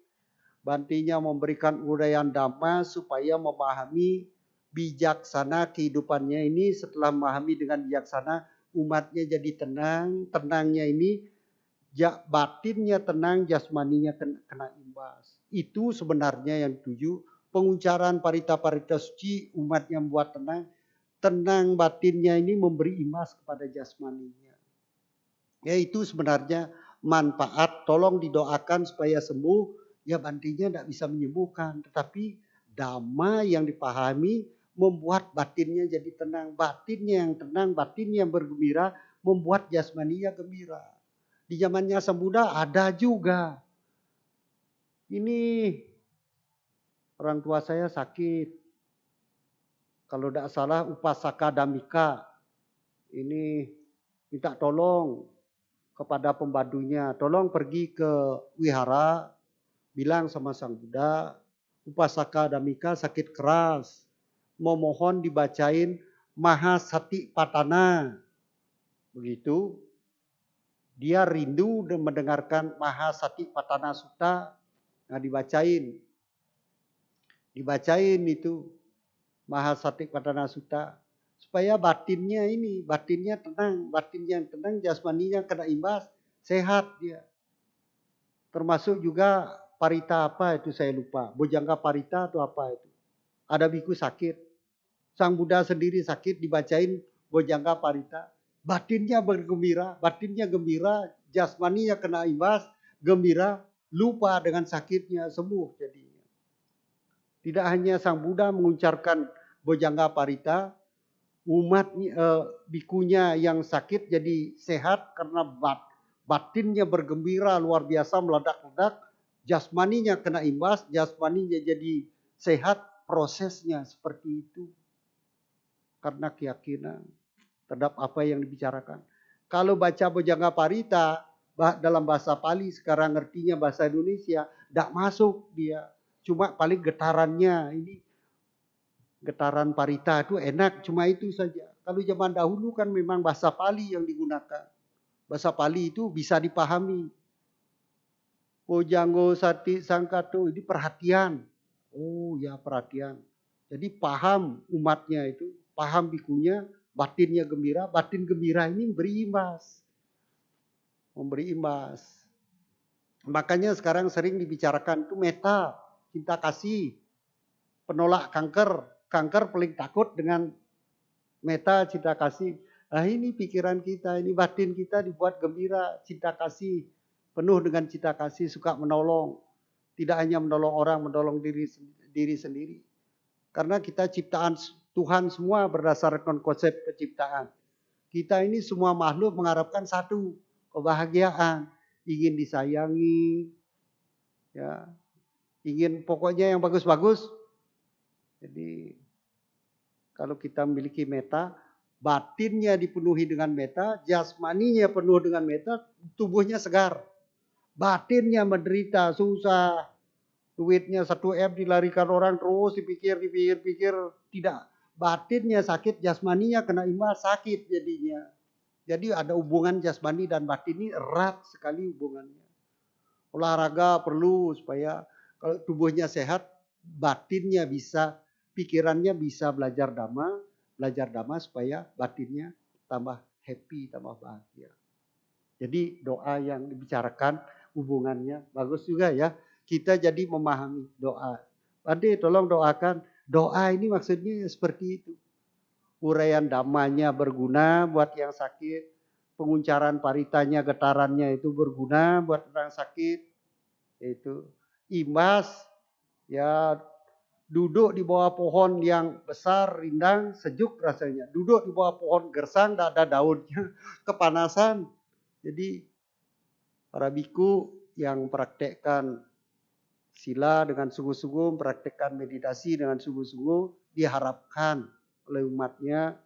Bantenya memberikan uraian dhamma supaya memahami bijaksana kehidupannya ini. Setelah memahami dengan bijaksana, umatnya jadi tenang. Tenangnya ini batinnya tenang, jasmaninya kena imbas. Itu sebenarnya yang dituju. Pengucaran parita-parita suci, umatnya membuat tenang. Tenang batinnya ini memberi imbas kepada jasmaninya. Ya, itu sebenarnya manfaat. Tolong didoakan supaya sembuh. Ya, Bantenya tidak bisa menyembuhkan. Tetapi dhamma yang dipahami membuat batinnya jadi tenang. Batinnya yang tenang, batinnya yang bergembira, membuat jasmaninya gembira. Di zamannya Sang Buddha ada juga. Ini orang tua saya sakit. Kalau tidak salah Upasaka Damika ini minta tolong kepada pembantunya. Tolong pergi ke wihara, bilang sama Sang Buddha, Upasaka Damika sakit keras. Memohon dibacain Mahasatipatthana. Begitu. Dia rindu dan mendengarkan Mahasatipatthana Sutta. Nah, dibacain itu Mahasatipatthana Sutta. Supaya batinnya tenang. Batinnya tenang, jasmaninya kena imbas, sehat dia. Termasuk juga parita apa itu saya lupa. Bojangga parita atau apa itu. Ada biku sakit. Sang Buddha sendiri sakit, dibacain Bojangga parita. Batinnya bergembira, batinnya gembira, jasmaninya kena imbas, gembira, lupa dengan sakitnya, sembuh jadinya. Tidak hanya Sang Buddha mengucapkan Bojangga parita, bikunya yang sakit jadi sehat karena batinnya bergembira luar biasa, meledak-ledak, jasmaninya kena imbas, jasmaninya jadi sehat, prosesnya seperti itu. Karena keyakinan terhadap apa yang dibicarakan. Kalau baca Bojangga parita dalam bahasa Pali, sekarang ngertinya bahasa Indonesia, tidak masuk dia. Cuma paling getarannya ini. Getaran parita itu enak, cuma itu saja. Kalau zaman dahulu kan memang bahasa Pali yang digunakan. Bahasa Pali itu bisa dipahami. Bojanggo Sati Sangkato, ini perhatian. Oh ya, perhatian. Jadi paham umatnya itu, paham bikunya, batinnya gembira. Batin gembira ini memberi imbas. Makanya sekarang sering dibicarakan itu meta, cinta kasih, penolak kanker. Kanker paling takut dengan meta, cinta kasih. Nah, ini pikiran kita, ini batin kita dibuat gembira, cinta kasih. Penuh dengan cinta kasih, suka menolong. Tidak hanya menolong orang, menolong diri sendiri. Karena kita ciptaan Tuhan semua berdasarkan konsep penciptaan. Kita ini semua makhluk mengharapkan satu, kebahagiaan. Ingin disayangi, ya, ingin pokoknya yang bagus-bagus. Jadi kalau kita memiliki meta, batinnya dipenuhi dengan meta, jasmaninya penuh dengan meta, tubuhnya segar. Batinnya menderita, susah, duitnya 1 M dilarikan orang terus dipikir, tidak. Batinnya sakit, jasmaninya kena imbas sakit jadinya. Jadi ada hubungan jasmani dan batin ini erat sekali hubungannya. Olahraga perlu supaya kalau tubuhnya sehat, batinnya bisa, pikirannya bisa belajar dhamma supaya batinnya tambah happy, tambah bahagia. Jadi doa yang dibicarakan hubungannya bagus juga ya. Kita jadi memahami doa. Ade tolong doakan. Doa ini maksudnya seperti itu. Uraian dhammanya berguna buat yang sakit. Penguncaran paritanya, getarannya itu berguna buat orang sakit. Itu imbas ya, duduk di bawah pohon yang besar, rindang, sejuk rasanya. Duduk di bawah pohon gersang, tidak ada daunnya, kepanasan. Jadi para biku yang praktekkan sila dengan sungguh-sungguh, praktekkan meditasi dengan sungguh-sungguh, diharapkan oleh umatnya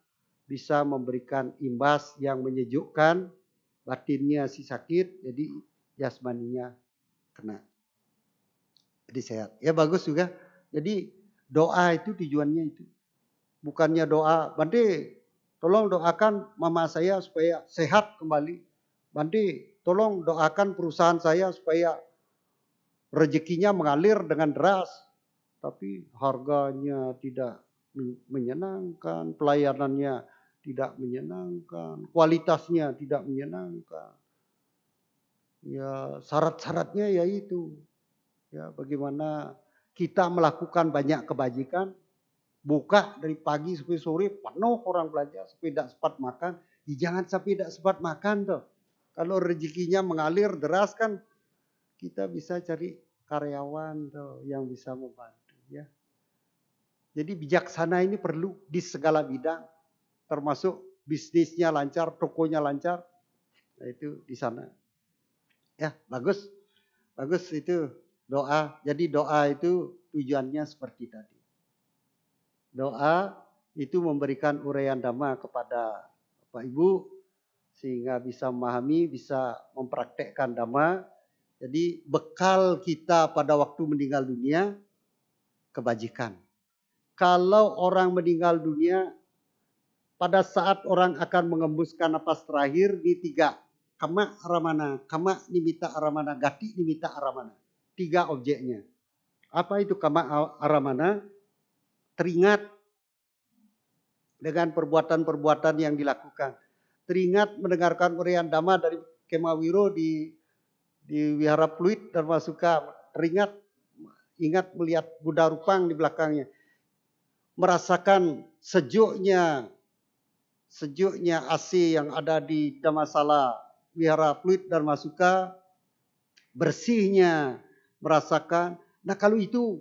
bisa memberikan imbas yang menyejukkan, batinnya si sakit, jadi jasmaninya kena. Jadi sehat. Ya bagus juga. Jadi doa itu tujuannya itu. Bukannya doa, Bante tolong doakan mama saya supaya sehat kembali. Bante tolong doakan perusahaan saya supaya rezekinya mengalir dengan deras. Tapi harganya tidak menyenangkan, pelayanannya tidak menyenangkan, kualitasnya tidak menyenangkan. Ya syarat-syaratnya yaitu ya bagaimana kita melakukan banyak kebajikan, buka dari pagi sampai sore penuh orang belanja sampai tidak sempat makan. Ya, jangan sampai tidak sempat makan tuh. Kalau rezekinya mengalir deras kan kita bisa cari karyawan tuh yang bisa membantu ya. Jadi bijaksana ini perlu di segala bidang, termasuk bisnisnya lancar, tokonya lancar. Nah, itu di sana. Ya, bagus. Bagus itu doa. Jadi doa itu tujuannya seperti tadi. Doa itu memberikan uraian dhamma kepada Bapak Ibu sehingga bisa memahami, bisa mempraktekkan dhamma. Jadi bekal kita pada waktu meninggal dunia kebajikan. Kalau orang meninggal dunia pada saat orang akan mengembuskan napas terakhir di 3 kama aramana, kama nimitta aramana, gati nimitta aramana. 3 objeknya. Apa itu kama aramana? Teringat dengan perbuatan-perbuatan yang dilakukan. Teringat mendengarkan uraian dhamma dari Kemawiro di Wihara Pluit Dharmasuka. Teringat, ingat melihat Buddha Rupang di belakangnya. Merasakan sejuknya AC yang ada di Dhammasala Wihara Pluit Dharmasuka. Bersihnya merasakan. Nah kalau itu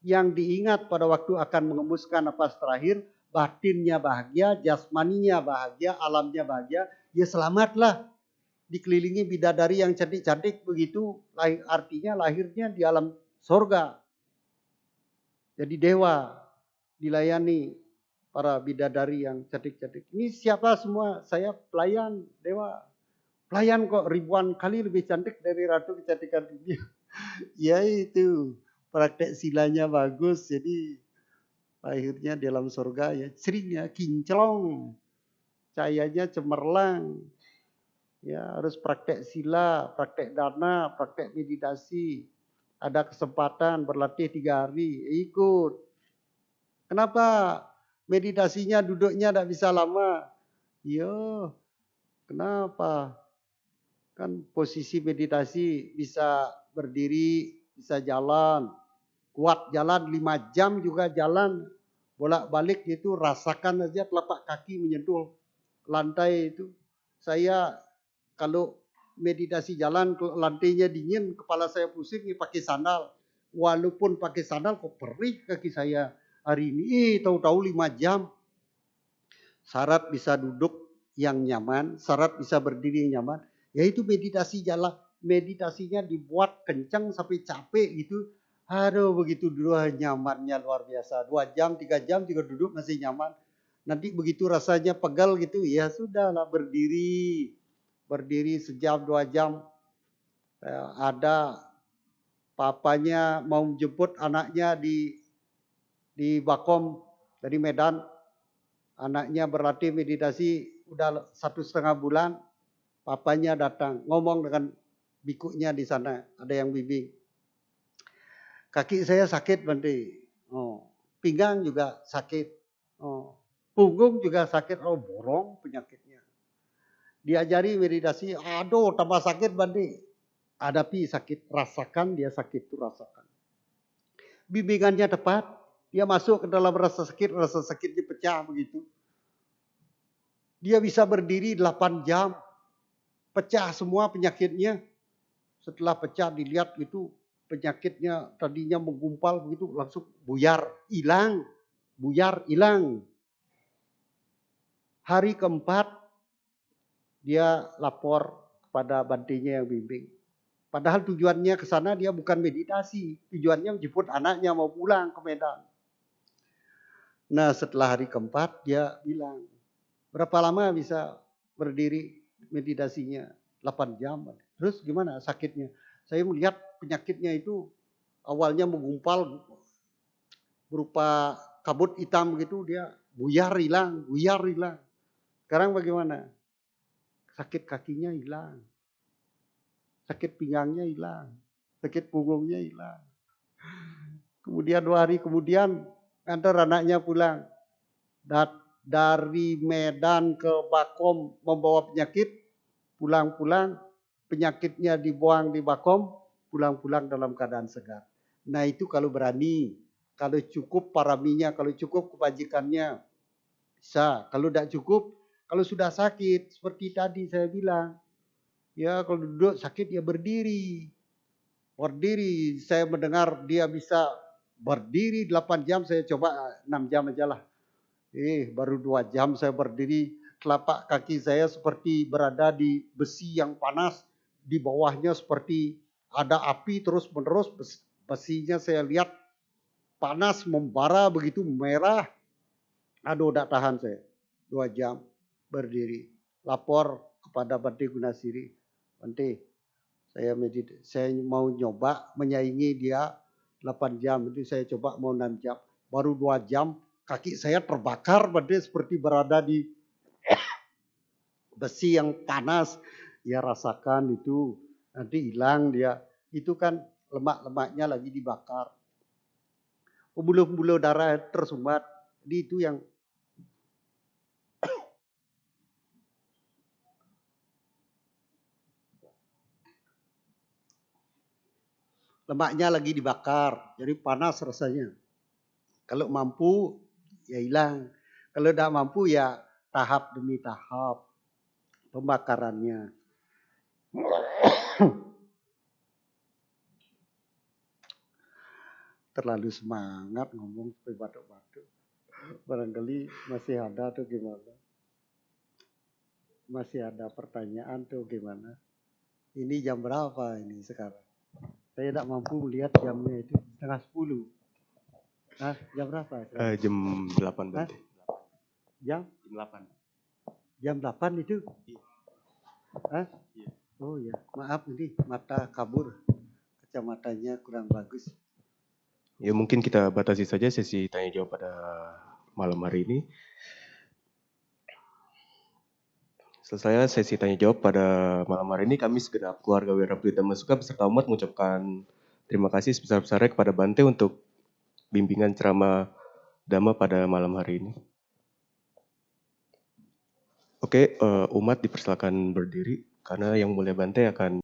yang diingat pada waktu akan mengembuskan napas terakhir, batinnya bahagia, jasmaninya bahagia, alamnya bahagia, ya selamatlah. Dikelilingi bidadari yang cantik-cantik begitu, artinya lahirnya di alam sorga. Jadi dewa, dilayani para bidadari yang cantik-cantik. Ini siapa semua? Saya pelayan dewa. Pelayan kok ribuan kali lebih cantik dari ratu kecantikan dunia. Ya itu, praktek silanya bagus, jadi lahirnya di alam surga ya, ceringnya kinclong, cahayanya cemerlang. Ya harus praktek sila, praktek dana, praktek meditasi. Ada kesempatan berlatih 3 hari, ikut. Kenapa meditasinya duduknya tidak bisa lama? Yo, kenapa? Kan posisi meditasi bisa berdiri, bisa jalan. Kuat jalan 5 jam juga jalan. Bolak-balik itu rasakan aja telapak kaki menyentuh lantai itu. Saya kalau meditasi jalan lantainya dingin, kepala saya pusing, pakai sandal. Walaupun pakai sandal kok perih kaki saya hari ini. Tahu-tahu 5 jam. Syarat bisa duduk yang nyaman, syarat bisa berdiri yang nyaman. Yaitu meditasi jalan. Meditasinya dibuat kencang sampai capek gitu. Aduh begitu dulu nyamannya luar biasa. 2 jam, 3 jam juga duduk masih nyaman. Nanti begitu rasanya pegal gitu, ya sudahlah berdiri sejam 2 jam. Ada papanya mau jemput anaknya di Bakom dari Medan. Anaknya berlatih meditasi udah 1,5 bulan. Papanya datang ngomong dengan bikunya di sana, ada yang bimbing. Kaki saya sakit Bante. Oh, pinggang juga sakit. Oh, punggung juga sakit. Oh, borong penyakitnya. Diajari meditasi, aduh tambah sakit Bante. Hadapi sakit, rasakan dia sakit itu rasakan. Bimbingannya tepat, dia masuk ke dalam rasa sakitnya pecah begitu. Dia bisa berdiri 8 jam, pecah semua penyakitnya. Setelah pecah dilihat itu penyakitnya tadinya menggumpal begitu langsung buyar, hilang. Hari keempat dia lapor kepada Bantenya yang bimbing. Padahal tujuannya ke sana dia bukan meditasi, tujuannya menjemput anaknya mau pulang ke Medan. Nah, setelah hari keempat dia bilang, berapa lama bisa berdiri meditasinya? 8 jam. Terus gimana sakitnya? Saya melihat penyakitnya itu awalnya menggumpal berupa kabut hitam gitu, dia buyar hilang. Sekarang bagaimana? Sakit kakinya hilang. Sakit pinggangnya hilang. Sakit punggungnya hilang. Kemudian 2 hari kemudian antar anaknya pulang. Dari Medan ke Bakom membawa penyakit. Pulang-pulang penyakitnya dibuang di Bakom. Pulang-pulang dalam keadaan segar. Nah itu kalau berani. Kalau cukup paraminya, kalau cukup kebajikannya. Bisa. Kalau tidak cukup, kalau sudah sakit. Seperti tadi saya bilang. Ya kalau duduk sakit ya berdiri. Saya mendengar dia bisa berdiri 8 jam, saya coba 6 jam aja lah. Baru 2 jam saya berdiri, telapak kaki saya seperti berada di besi yang panas. Di bawahnya seperti ada api terus menerus, besinya saya lihat panas membara begitu merah. Aduh tidak tahan saya, 2 jam berdiri. Lapor kepada Bante Gunasiri, Bante, saya mau nyoba menyaingi dia 8 jam. Itu saya coba mau 6 jam. Baru 2 jam kaki saya terbakar Bante, seperti berada di besi yang panas. Ya rasakan itu. Nanti hilang dia. Itu kan lemak-lemaknya lagi dibakar. Pembuluh-pembuluh darah tersumbat. Jadi itu yang lemaknya lagi dibakar, jadi panas rasanya. Kalau mampu, ya hilang. Kalau tidak mampu, ya tahap demi tahap pembakarannya. Terlalu semangat ngomong sampai batuk-batuk. Barangkali masih ada tuh gimana? Masih ada pertanyaan tuh gimana? Ini jam berapa ini sekarang? Saya tidak mampu melihat jamnya itu 9:30. Jam berapa? Jam 8 Bante. Jam 8. Jam 8 itu? Iya. Oh ya, maaf ini mata kabur. Kacamatanya kurang bagus. Ya mungkin kita batasi saja sesi tanya jawab pada malam hari ini. Selesai sesi tanya jawab pada malam hari ini, kami segenap keluarga Wirabdi Dhamma Sukha beserta umat mengucapkan terima kasih sebesar-besarnya kepada Bante untuk bimbingan ceramah Dhamma pada malam hari ini. Oke, umat dipersilakan berdiri karena Yang Mulia Bante akan